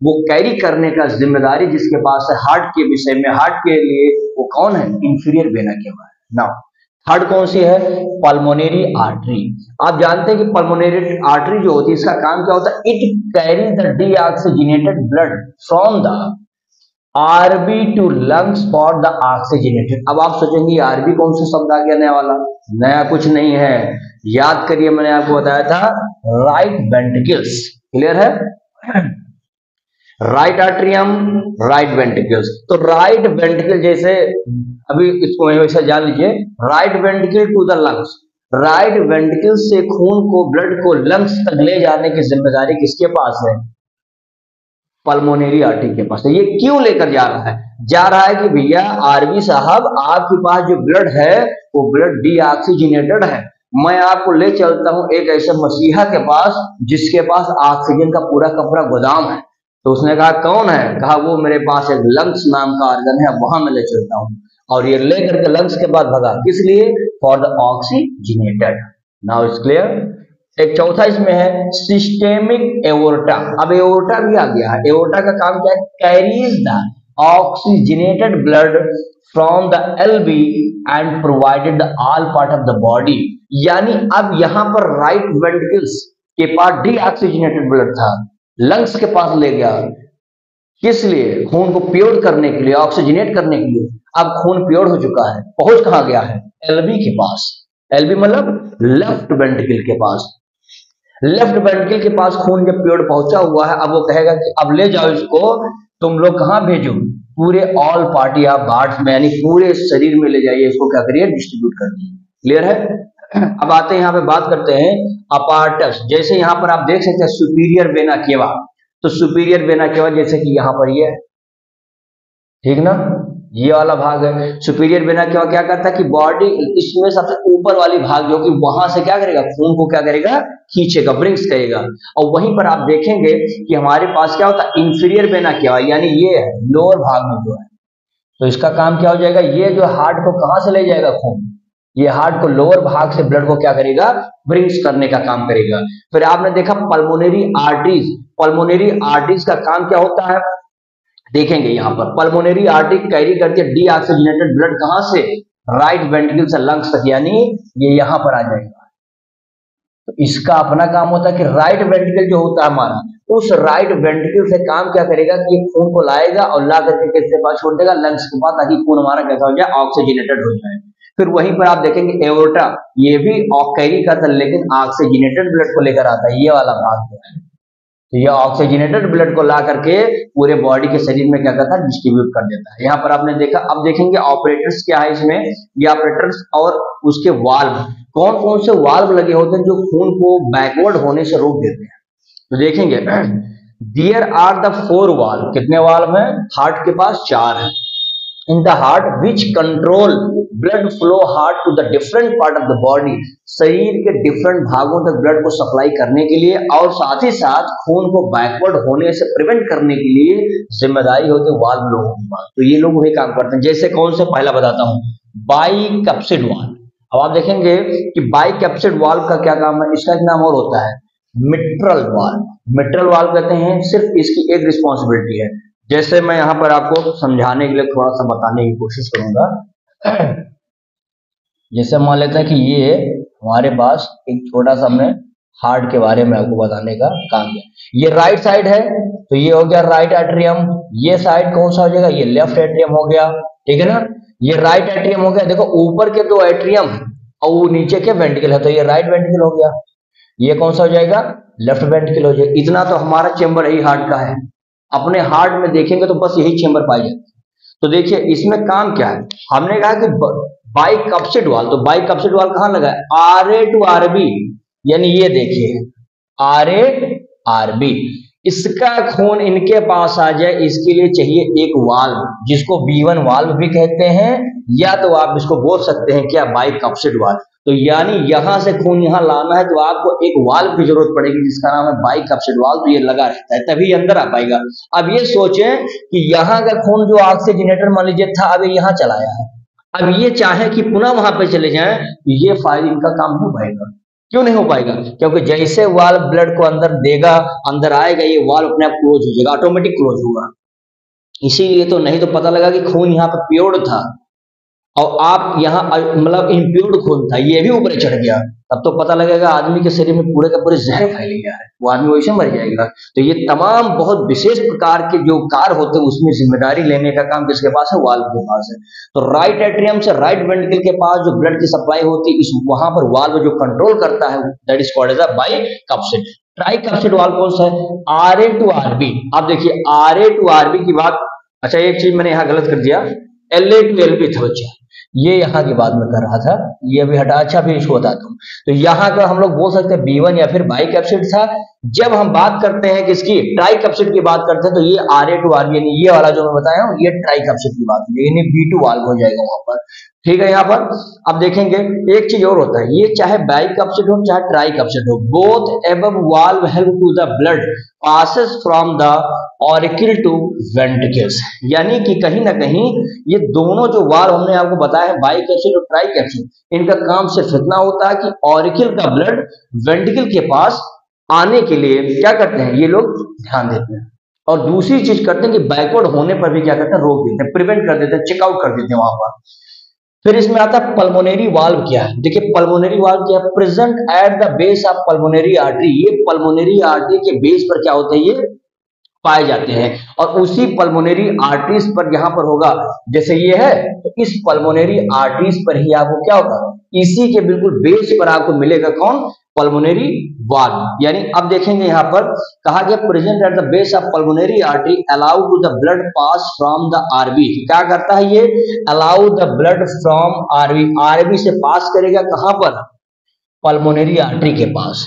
Speaker 1: वो कैरी करने का जिम्मेदारी जिसके पास है हार्ट के विषय में, हार्ट के लिए, वो कौन है, inferior vena cava. Now third कौन सी है, पल्मोनरी आर्टरी। आप जानते हैं कि पल्मोनरी आर्टरी जो होती है, इसका काम क्या होता है, it carry the deoxygenated blood from the RV to lungs for the oxygenated. अब आप सोचेंगे आरबी कौन सा शब्द आ गया नया वाला, नया कुछ नहीं है, याद करिए, मैंने आपको बताया था राइट वेंट्रिकल्स। क्लियर है, राइट आर्ट्रियम, राइट वेंट्रिकल्स। तो राइट वेंट्रिकल, जैसे अभी इसको वैसे जान लीजिए, right ventricle to the lungs, right ventricle से खून को, ब्लड को लंग्स तक ले जाने की जिम्मेदारी किसके पास है, पल्मोनरी आर्टरी के पास है। ये क्यों लेकर जा रहा है, कि भैया आरबी साहब आपके पास जो ब्लड है वो ब्लड डीऑक्सीजनेटेड है, मैं आपको ले चलता हूं एक ऐसे मसीहा के पास जिसके पास ऑक्सीजन का पूरा गोदाम है। तो उसने कहा कौन है, कहा वो मेरे पास एक लंग्स नाम का ऑर्गन है, वहां मैं ले चलता हूं। और ये लेकर के लंग्स के पास भगा, किस लिए, for the oxygenated. Now it's clear. एक चौथा इसमें है सिस्टेमिक एओर्टा। अब एओर्टा भी आ गया है, एओर्टा का काम क्या है, carries the oxygenated blood from the LV and provided the all part of the body. यानी अब यहां पर राइट वेंट्रिकल्स के पास डीऑक्सीजनेटेड ब्लड था, लंग्स के पास ले गया, किस लिए, खून को प्योर करने के लिए, ऑक्सीजनेट करने के लिए। अब खून प्योर हो चुका है, पहुंच कहां गया है, एलबी के पास। एलबी मतलब लेफ्ट वेंट्रिकल के पास। लेफ्ट वेंट्रिकल के पास खून जब प्योर पहुंचा हुआ है, अब वो कहेगा कि अब ले जाओ इसको, तुम लोग कहां भेजो, पूरे ऑल पार्टी ऑफ पार्ट्स में, यानी पूरे शरीर में ले जाइए, इसको क्या करिए, डिस्ट्रीब्यूट कर दिए। क्लियर है। अब आते हैं यहाँ पे बात करते हैं अपार्टस। जैसे यहाँ पर आप देख सकते हैं सुपीरियर वेना केवा, तो सुपीरियर वेना केवा जैसे कि यहाँ पर ये, ठीक ना, ये वाला भाग है। सुपीरियर वेना क्या क्या करता है कि बॉडी इसमें सबसे ऊपर वाली भाग जो कि वहां से क्या करेगा, खून को क्या करेगा, खींचेगा, ब्रिंग्स करेगा। और वहीं पर आप देखेंगे कि हमारे पास क्या होता है, इंफीरियर वेना क्या है, यानी ये है लोअर भाग में जो है। तो इसका काम क्या हो जाएगा, ये जो हार्ट को कहां से ले जाएगा खून, ये हार्ट को लोअर भाग से ब्लड को क्या करेगा, ब्रिंग्स करने का काम करेगा। फिर आपने देखा पल्मोनरी आर्टरीज, पल्मोनरी आर्टरीज का काम क्या होता है, देखेंगे यहां पर पल्मोनरी आर्टरी कैरी करती है डीऑक्सीजनेटेड ब्लड कहां से, राइट वेंट्रिकल से लंग्स तक, यानी ये यहां पर आ जाएगा। तो इसका अपना काम होता है कि राइट वेंट्रिकल जो होता है हमारा, उस राइट वेंट्रिकल से काम क्या करेगा कि खून को लाएगा और ला करके किसके पास छोड़ देगा, लंग्स के पास, ताकि खून हमारा कैसा हो जाए, ऑक्सीजनेटेड हो जाए। फिर वहीं पर आप देखेंगे एओर्टा, ये भी कैरी करता है लेकिन ऑक्सीजनेटेड ब्लड को लेकर आता है, ये वाला भाग जो है। तो ये ऑक्सीजनेटेड ब्लड को ला करके पूरे बॉडी के शरीर में क्या करता है, डिस्ट्रीब्यूट कर देता है। यहाँ पर आपने देखा। अब देखेंगे ऑपरेटर्स क्या है इसमें, ये ऑपरेटर्स और उसके वाल्व, कौन कौन से वाल्व लगे होते हैं जो खून को बैकवर्ड होने से रोक देते हैं। तो देखेंगे देयर आर द 4 वाल्व, कितने वाल्व हैं, हार्ट के पास 4 है। In the heart which control blood flow heart to the different part of the body, शरीर के डिफरेंट भागों तक ब्लड को सप्लाई करने के लिए और साथ ही साथ खून को बैकवर्ड होने से प्रिवेंट करने के लिए जिम्मेदारी होती है वाल्व लोगों की बात। तो ये लोग वही काम करते हैं। जैसे कौन से, पहला बताता हूं, बाइकैप्सिड वाल्व। अब आप देखेंगे कि बाइकैप्सिड वाल्व का क्या काम है, इसका एक नाम और होता है मिट्रल वाल्व। मिट्रल वाल्व कहते हैं, सिर्फ इसकी एक रिस्पॉन्सिबिलिटी है। जैसे मैं यहां पर आपको समझाने के लिए थोड़ा सा बताने की कोशिश करूंगा। जैसे मान लेते हैं कि ये हमारे पास एक छोटा सा हमने हार्ट के बारे में आपको बताने का काम किया। ये राइट साइड है, तो ये हो गया राइट एट्रियम। ये साइड कौन सा हो जाएगा, ये लेफ्ट एट्रियम हो गया, ठीक है ना। ये राइट एट्रियम हो गया। देखो ऊपर के 2 एट्रियम और नीचे के वेंट्रिकल है, तो ये राइट वेंट्रिकल हो गया। ये कौन सा हो जाएगा, लेफ्ट वेंट्रिकल हो जाएगा। इतना तो हमारा चेंबर ही हार्ट का है। अपने हार्ट में देखेंगे तो बस यही चेंबर पाई जाती है। तो देखिए इसमें काम क्या है, हमने कहा कि बाइकैप्सिड वाल्व, तो बाइकैप्सिड वाल्व कहां लगा है, RA to RB, यानी ये देखिए RA RB, इसका खून इनके पास आ जाए, इसके लिए चाहिए एक वाल्व जिसको B1 वाल्व भी कहते हैं, या तो आप इसको बोल सकते हैं क्या, बाइकैप्सिड वाल्व। तो यानी यहां से खून यहां लाना है तो आपको एक वाल्व की जरूरत पड़ेगी जिसका नाम है बाइकैप्सिड वाल्व। तो ये लगा रहता है तभी अंदर आ पाएगा। अब ये सोचें कि यहाँ का खून जो ऑक्सीजनेटर मान लीजिए था, अब यहाँ चलाया है, अब ये चाहे कि पुनः वहां पे चले जाएं, ये फाइल इनका काम नहीं हो पाएगा। क्यों नहीं हो पाएगा, क्योंकि जैसे वाल्व ब्लड को अंदर देगा, अंदर आएगा, ये वाल्व अपने आप क्लोज हो जाएगा, ऑटोमेटिक क्लोज होगा। इसीलिए तो, नहीं तो पता लगा कि खून यहाँ पर प्योर था और आप यहाँ मतलब इम्प्योर्ड खून था, ये भी ऊपर चढ़ गया, तब तो पता लगेगा आदमी के शरीर में पूरे का पूरे जहर फैल गया है, वो आदमी वैसे मर जाएगा। तो ये तमाम बहुत विशेष प्रकार के जो कार्य होते हैं उसमें जिम्मेदारी लेने का काम किसके पास है, वाल्व के पास है। तो राइट एट्रियम से राइट वेंट्रिकल के पास जो ब्लड की सप्लाई होती है, इस वहां पर वाल्व जो कंट्रोल करता है, that is called as a bicuspid. Tricuspid valve कौन सा है, RA to RB। आप देखिए RA to RB की बात, अच्छा एक चीज मैंने यहाँ गलत कर दिया, LA to LB था बच्चा, ये यहाँ की बात में कर रहा था, ये अभी हटा। अच्छा भी इसको बताता हूँ। तो यहाँ का हम लोग बोल सकते हैं B1 या फिर बाइकैप्सिड था। जब हम बात करते हैं किसकी, ट्राइकैप्सिड की बात करते हैं, तो ये RA to RB, यानी ये वाला जो मैं बताया हूँ, ये ट्राइकैप्सिड की बात है, यानी B2 वाल्व हो जाएगा वहां पर, ठीक है। यहाँ पर अब देखेंगे एक चीज और होता है, ये चाहे बाइकैप्सिड हो चाहे ट्राइकैप्सिड हो, both above valve help to the blood passes from the auricle to ventricles, यानी कि कहीं ना कहीं ये दोनों जो वाल्व हमने आपको बताया है, बाइकैप्सिड और ट्राइकैप्सिड, इनका काम सिर्फ इतना होता है कि ऑरिकल का ब्लड वेंट्रिकल के पास आने के लिए क्या करते हैं, ये लोग ध्यान देते हैं। और दूसरी चीज करते हैं कि बैकवर्ड होने पर भी क्या करते हैं, रोक देते हैं, प्रिवेंट कर देते हैं, चेकआउट कर देते हैं वहां पर। फिर इसमें आता है पल्मोनरी वाल्व क्या है। देखिए पल्मोनरी वाल्व क्या है, present at the base of pulmonary artery, ये पल्मोनरी आर्टरी के बेस पर क्या होते हैं, ये पाए जाते हैं। और उसी पल्मोनरी आर्टरीज पर यहाँ पर होगा, जैसे ये है तो इस पल्मोनरी आर्टरीज पर ही आपको क्या होगा, इसी के बिल्कुल बेस पर आपको मिलेगा कौन, पल्मोनरी वाल्व। यानी अब देखेंगे यहाँ पर कहा गया present at the base of pulmonary artery allow to the blood pass from the RV. क्या करता है ये, allow the blood from RV, RV से पास करेगा कहां पर, पल्मोनरी आर्टरी के पास।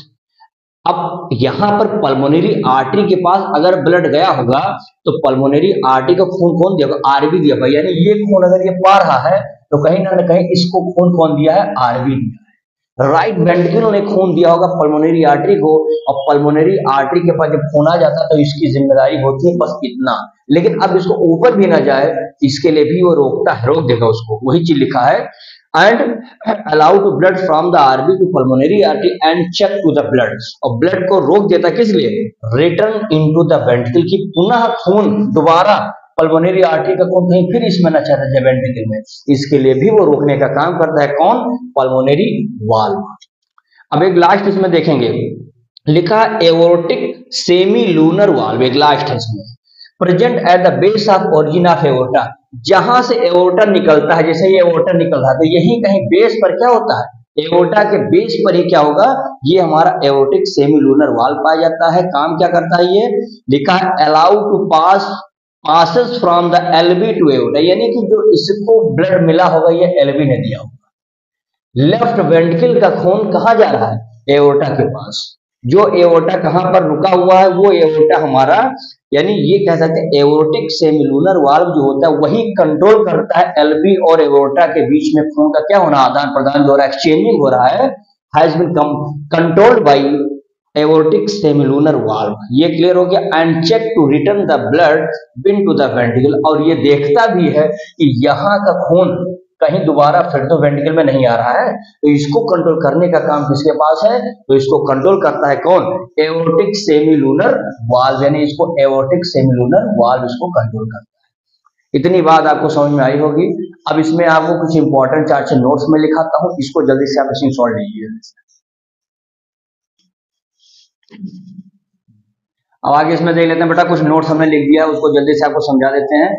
Speaker 1: अब यहां पर पल्मोनरी आर्टरी के पास अगर ब्लड गया होगा तो पल्मोनरी आर्टरी को खून कौन दिया होगा? आरबी दिया होगा। यानी ये खून अगर ये पा रहा है तो कहीं ना कहीं इसको खून कौन दिया है? आरबी दिया है। राइट वेंट्रिकल ने खून दिया होगा पल्मोनरी आर्टरी को, और पल्मोनरी आर्टरी के पास जब खून आ जाता है तो इसकी जिम्मेदारी होती है बस इतना। लेकिन अब इसको ऊपर भी ना जाए, इसके लिए भी वो रोकता है, रोक देगा उसको। वही चीज लिखा है, and allow to blood from the RB to pulmonary artery and check to the blood। और ब्लड को रोक देता किस लिए? रिटर्न इनटू द वेंट्रिकल, की पुनः खून दोबारा पल्मोनरी आर्टरी का खून कहीं फिर इसमें न चला जाए वेंट्रिकल में, इसके लिए भी वो रोकने का काम करता है। कौन? Pulmonary valve. अब एक लास्ट इसमें देखेंगे, लिखा एओर्टिक सेमी लूनर वाल्व, एक लास्ट है इसमें, present at the base of origin of aorta. जहां से एओर्टा निकलता है, जैसे ये एओर्टा निकल रहा है तो यही कहीं बेस पर क्या होता है? एओर्टा के बेस पर ही क्या होगा? ये हमारा एओर्टिक सेमी लूनर वाल्व पाया जाता है। काम क्या करता है? ये लिखा है allow to passes from the LV to aorta, यानी कि जो इसको ब्लड मिला होगा ये एलवी ने दिया होगा। लेफ्ट वेंट्रिकल का खून कहां जा रहा है? एओर्टा के पास। जो एओर्टा कहां पर रुका हुआ है वो एओर्टा हमारा, यानी ये कह सकते हैं एओर्टिक सेमिलुनर वाल्व जो होता है वही कंट्रोल करता है एलबी और एओर्टा के बीच में खून का क्या होना? आदान प्रदान जो हो रहा है, एक्सचेंजिंग हो रहा है, has been controlled by aortic semilunar valve. ये क्लियर हो गया। And check to return the blood been to the ventricle, और ये देखता भी है कि यहाँ का खून कहीं दोबारा फिर तो वेंट्रिकल में नहीं आ रहा है, तो इसको कंट्रोल करने का काम किसके पास है? तो इसको कंट्रोल करता है कौन? एओर्टिक सेमिलुनर वाल्व, यानी इसको एओर्टिक सेमिलुनर वाल्व इसको कंट्रोल करता है। इतनी बात आपको समझ में आई होगी। अब इसमें आपको कुछ इंपॉर्टेंट 4 नोट्स में लिखाता हूं, इसको जल्दी से आप इसी सॉल्व लीजिए। अब आगे इसमें देख लेते हैं बेटा, कुछ नोट्स हमने लिख दिया है उसको जल्दी से आपको समझा देते हैं।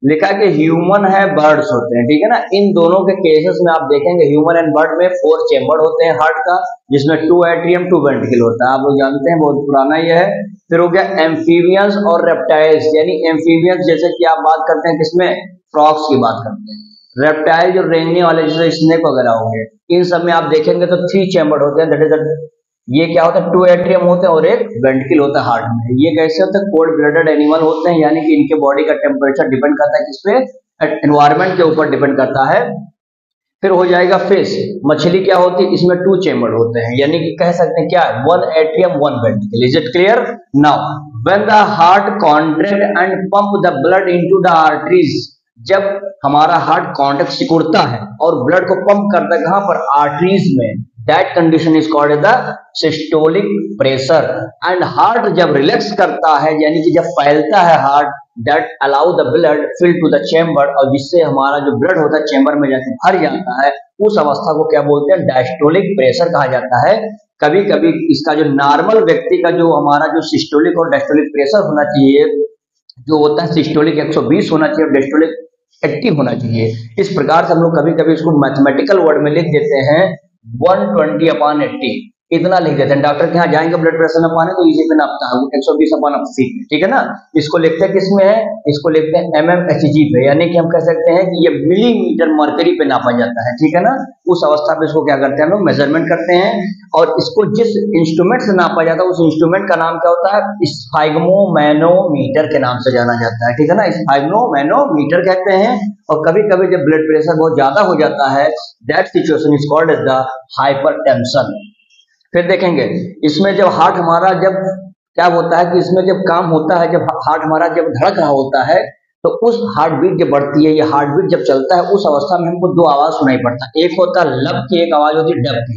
Speaker 1: लिखा कि ह्यूमन है, बर्ड्स होते हैं, ठीक है ना। इन दोनों के केसेस में आप देखेंगे ह्यूमन एंड बर्ड में 4 चेम्बर होते हैं हार्ट का, जिसमें 2 एट्रियम 2 वेंट्रिकल होता है। आप लोग जानते हैं, बहुत पुराना ये है। फिर हो गया एम्फीबियंस और रेप्टाइल्स, यानी एम्फीबियंस जैसे कि आप बात करते हैं किसमें? फ्रॉग्स की बात करते हैं। रेप्टाइल जो रेंगने वाले जैसे स्नेक वगैरह होंगे, इन सब में आप देखेंगे तो 3 चेम्बर होते हैं। दैट इज ये क्या होता है? 2 एट्रियम होते हैं और एक वेंट्रिकल होता है हार्ट में। ये कैसे होते हैं? कोल्ड ब्लडेड एनिमल होते हैं, यानी कि इनके बॉडी का टेम्परेचर डिपेंड करता है किस पे? एनवायरमेंट के ऊपर डिपेंड करता है। फिर हो जाएगा फिश, मछली क्या होती है? इसमें 2 चेम्बर होते हैं, यानी कि कह सकते हैं क्या? 1 atrium 1 ventricle. Is it clear? Now when the heart contract and pump the blood into the arteries, जब हमारा हार्ट कॉन्ट्रैक्ट सिकुड़ता है और ब्लड को पंप करता है कहां पर? आर्टरीज में, that condition is called the systolic pressure। and heart जब रिलैक्स करता है, यानी कि जब फैलता है heart, that allow the blood fill to the chamber, और जिससे हमारा जो ब्लड होता है चेंबर में जाके भर जाता है, उस अवस्था को क्या बोलते हैं? डायस्टोलिक प्रेशर कहा जाता है। कभी कभी इसका जो नॉर्मल व्यक्ति का जो हमारा जो सिस्टोलिक और डायस्टोलिक प्रेशर होना चाहिए, जो होता है सिस्टोलिक 120 होना चाहिए, डायस्टोलिक 80 होना चाहिए। इस प्रकार से हम लोग कभी कभी इसको मैथमेटिकल वर्ड में लिख देते हैं 120/80, इतना लिख देते हैं। डॉक्टर के यहाँ जाएंगे ब्लड प्रेशर नापने तो इजी पे नापता है 120/80, ठीक है ना। इसको लिखते हैं किसमें है? इसको लिखते हैं mmHg पे, यानी कि हम कह सकते हैं कि ये मिलीमीटर मरकरी पे नापा जाता है, ठीक है ना। उस अवस्था पे इसको क्या करते हैं हम लोग? मेजरमेंट करते हैं। और इसको जिस इंस्ट्रूमेंट से नापा जाता है उस इंस्ट्रूमेंट का नाम क्या होता है? स्फाइग्मोमैनोमीटर के नाम से जाना जाता है, ठीक है ना। स्फाइग्मोमैनोमीटर कहते हैं। और कभी कभी जब ब्लड प्रेशर बहुत ज्यादा हो जाता है, that situation is called as the hypertension. फिर देखेंगे इसमें जब हार्ट हमारा जब क्या होता है कि इसमें जब काम होता है, जब हार्ट हमारा जब धड़क रहा होता है तो उस हार्ट बीट जब बढ़ती है, ये हार्ट बीट जब चलता है, उस अवस्था में हमको 2 आवाज सुनाई पड़ता है। एक होता है लब की, एक आवाज होती है डब की।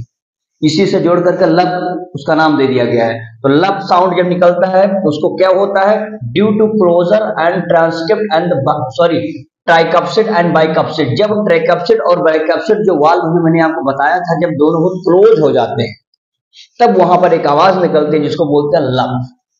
Speaker 1: इसी से जोड़ करके लब उसका नाम दे दिया गया है। तो लब साउंड जब निकलता है तो उसको क्या होता है? Due to closure and transcript and tricuspid and bicuspid. जब ट्राइकप्सिड और बाइकप्सिड जो वाल्व भी मैंने आपको बताया था, जब दोनों क्लोज हो जाते हैं तब वहां पर एक आवाज निकलती है जिसको बोलते हैं लब।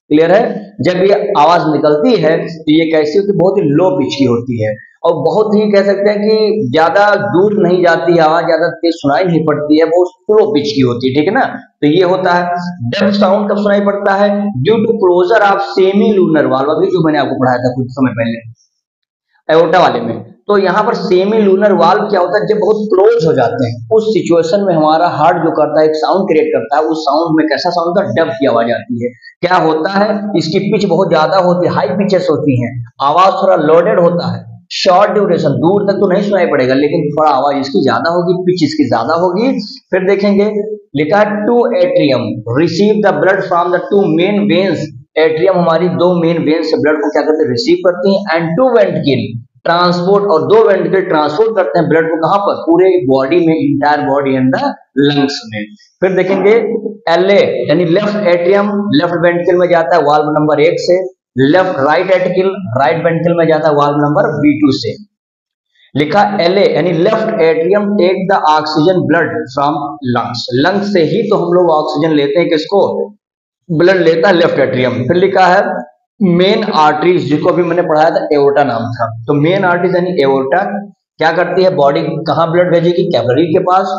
Speaker 1: क्लियर है? जब ये आवाज निकलती है तो ये कैसी होती है? बहुत ही लो पिच की होती है और बहुत ही कह सकते हैं कि ज्यादा दूर नहीं जाती है आवाज, ज्यादा तेज सुनाई नहीं पड़ती है, बहुत स्लो पिच की होती है, ठीक है ना। तो ये होता है। डब साउंड कब सुनाई पड़ता है? Due to closure of semi lunar valve, अभी जो मैंने आपको पढ़ाया था कुछ समय पहले एओर्टा वाले में। तो यहाँ पर सेमी लूनर वाल्व क्या होता है, जब बहुत क्लोज हो जाते हैं उस सिचुएशन में हमारा हार्ट जो करता है एक साउंड क्रिएट करता है, उस साउंड में कैसा साउंड होता है, डब की आवाज आती है। क्या होता है, इसकी पिच बहुत ज्यादा होती है, हाई पिचेस होती हैं, आवाज थोड़ा लोडेड होता है, शॉर्ट ड्यूरेशन, दूर तक तो नहीं सुनाई पड़ेगा लेकिन थोड़ा आवाज इसकी ज्यादा होगी, पिच इसकी ज्यादा होगी। फिर देखेंगे लिखा है two atrium receive the blood from the two main veins. Atrium हमारी दो मेन वेन्स से ब्लड को क्या करते हैं, रिसीव करती हैं। एंड टू वेंट्रिकल ट्रांसपोर्ट, और दो वेंट्रिकल ट्रांसपोर्ट करते हैं ब्लड को कहां पर, पूरे बॉडी में, entire body and the lungs में। फिर देखेंगे एलए यानी लेफ्ट एट्रियम लेफ्ट वेंट्रिकल में जाता है वाल्व नंबर 1 से, लेफ्ट राइट एट्रिकल राइट वेंट्रिकल में जाता है वाल्व नंबर B2 से। लिखा एलए यानी left atrium take the oxygen blood from lungs, lungs से ही तो हम लोग ऑक्सीजन लेते हैं, किसको, ब्लड लेता है लेफ्ट एट्रियम। फिर लिखा है मेन आर्टरीज, जिसको अभी मैंने पढ़ाया था एओर्टा नाम था, तो मेन आर्टरीज यानी एओर्टा क्या करती है, बॉडी कहां ब्लड भेजेगी, कैपिलरी के पास,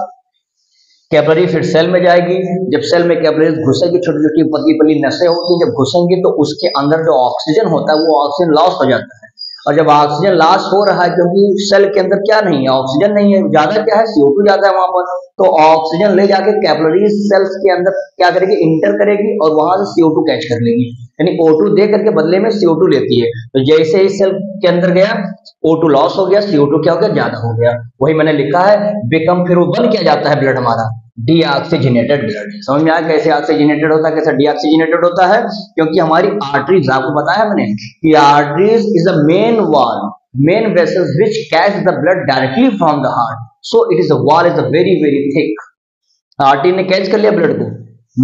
Speaker 1: कैपिलरी फिर सेल में जाएगी, जब सेल में कैपिलरी घुसेगी, छोटी छोटी पतली पतली नसें होती हैं, जब घुसेंगी तो उसके अंदर जो ऑक्सीजन होता है वो ऑक्सीजन लॉस हो जाता है। और जब ऑक्सीजन लॉस हो रहा है, क्योंकि सेल के अंदर क्या नहीं है, ऑक्सीजन नहीं है, ज्यादा क्या है, CO2 ज्यादा है वहां पर, तो ऑक्सीजन ले जाके कैपिलरी सेल्स के अंदर क्या करेगी, इंटर करेगी और वहां से CO2 कैच कर लेगी, यानी O2 दे करके बदले में CO2 लेती है। तो जैसे ही सेल के अंदर गया O2 लॉस हो गया, CO2 क्या हो गया, ज्यादा हो गया। वही मैंने लिखा है बिकम, फिर वो बन क्या जाता है ब्लड हमारा, डीऑक्सीजनेटेड ब्लड। समझ में आया कैसे ऑक्सीजनेटेड होता है, कैसे डीऑक्सीजनेटेड होता है, क्योंकि हमारी आर्टरीज, आपको बताया मैंने कि arteries is the main wall, main vessels which catch the blood directly from the heart, so it is the wall is very very thick. Artery ने कैच कर लिया ब्लड को,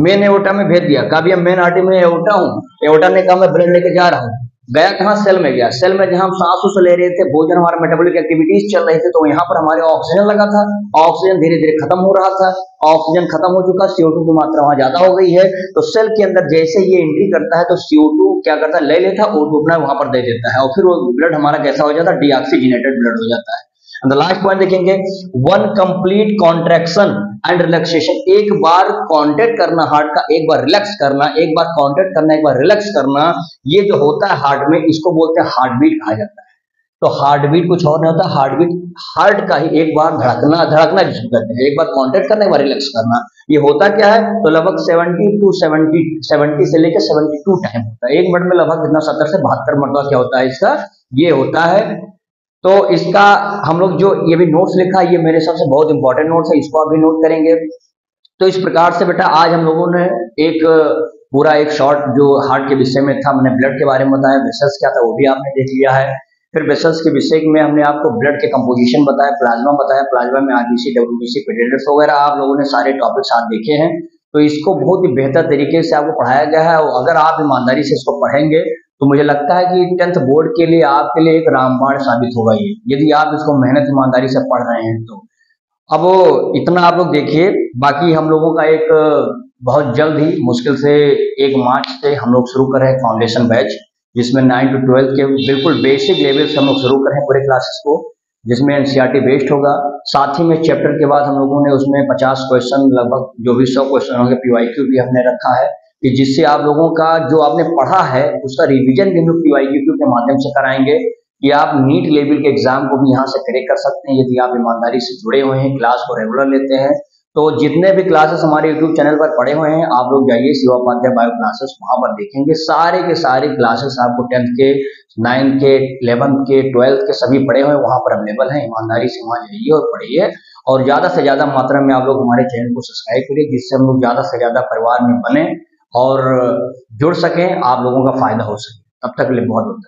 Speaker 1: मेन एओर्टा में भेज दिया, कहा भैया मेन आर्टरी में एओर्टा हूं, एओर्टा ने कहा मैं ब्लड लेके जा रहा हूं, गया कहां, सेल में गया, सेल में जहां हम सांस उस ले रहे थे, भोजन हमारा मेटाबॉलिक एक्टिविटीज चल रही थी, तो यहाँ पर हमारे ऑक्सीजन लगा था, ऑक्सीजन धीरे धीरे खत्म हो रहा था, ऑक्सीजन खत्म हो चुका, CO2 की मात्रा वहां ज्यादा हो गई है, तो सेल के अंदर जैसे ये एंट्री करता है तो CO2 क्या करता है, ले लेता है, O2 अपना वहां पर दे देता है, और फिर वो ब्लड हमारा कैसा हो जाता है, डीऑक्सीजनेटेड ब्लड हो जाता है। द लास्ट पॉइंट देखेंगे, one complete contraction and relaxation, एक बार कॉन्ट्रैक्ट करना हार्ट का, एक बार रिलैक्स करना, एक बार कॉन्ट्रैक्ट करना, एक बार रिलैक्स करना, ये जो होता है हार्ट में, इसको बोलते हैं हार्ट बीट कहा जाता है। तो हार्ट बीट कुछ और नहीं होता, हार्ट बीट हार्ट का ही एक बार धड़कना जिसको कहते हैं, एक बार कॉन्ट्रैक्ट करना, एक बार रिलैक्स करना। ये होता क्या है, तो लगभग 70 से लेकर 72 टाइम होता है, एक मिनट में लगभग कितना, 70 से 72 मरतबा क्या होता है इसका, ये होता है। तो इसका हम लोग जो ये भी नोट्स लिखा है, ये मेरे हिसाब से बहुत इंपॉर्टेंट नोट्स है, इसको आप भी नोट करेंगे। तो इस प्रकार से बेटा आज हम लोगों ने एक पूरा एक शॉर्ट जो हार्ट के विषय में था, मैंने ब्लड के बारे में बताया, वेसल्स क्या था वो भी आपने देख लिया है। फिर वेसल्स के विषय में हमने आपको ब्लड के कंपोजिशन बताया, प्लाज्मा बताया, प्लाज्मा में RBC, WBC, प्लेटलेट्स वगैरह आप लोगों ने सारे टॉपिक्स आप देखे हैं। तो इसको बहुत ही बेहतर तरीके से आपको पढ़ाया गया है, और अगर आप ईमानदारी से इसको पढ़ेंगे तो मुझे लगता है कि 10th बोर्ड के लिए आपके लिए एक रामबाण साबित होगा ये, यदि आप इसको मेहनत ईमानदारी से पढ़ रहे हैं तो। अब इतना आप लोग देखिए, बाकी हम लोगों का एक बहुत जल्द ही, मुश्किल से 1 मार्च से हम लोग शुरू कर रहे हैं फाउंडेशन बैच, जिसमें 9 to 12 के बिल्कुल बेसिक लेवल से हम लोग शुरू कर रहे हैं पूरे क्लासेस को, जिसमें NCERT बेस्ड होगा। साथ ही में चैप्टर के बाद हम लोगों ने उसमें 50 क्वेश्चन, लगभग जो भी 100 क्वेश्चन होंगे, PYQ भी हमने रखा है, कि जिससे आप लोगों का जो आपने पढ़ा है उसका रिवीजन भी हम लोग PYQ के माध्यम से कराएंगे, कि आप नीट लेवल के एग्जाम को भी यहाँ से क्रैक कर सकते हैं, यदि आप ईमानदारी से जुड़े हुए हैं, क्लास को रेगुलर लेते हैं। तो जितने भी क्लासेस हमारे YouTube चैनल पर पड़े हुए हैं, आप लोग जाइए शिवा उपाध्याय बायो क्लासेस, वहां पर देखेंगे सारे के सारे क्लासेस आपको 10th के, 9th के, 11th के, 12th के सभी पड़े हुए वहां पर अवेलेबल हैं। ईमानदारी से वहां जाइए और पढ़िए, और ज्यादा से ज्यादा मात्रा में आप लोग हमारे चैनल को सब्सक्राइब करिए, जिससे हम लोग ज्यादा से ज्यादा परिवार में बने और जुड़ सकें, आप लोगों का फायदा हो सके। तब तक के लिए बहुत बहुत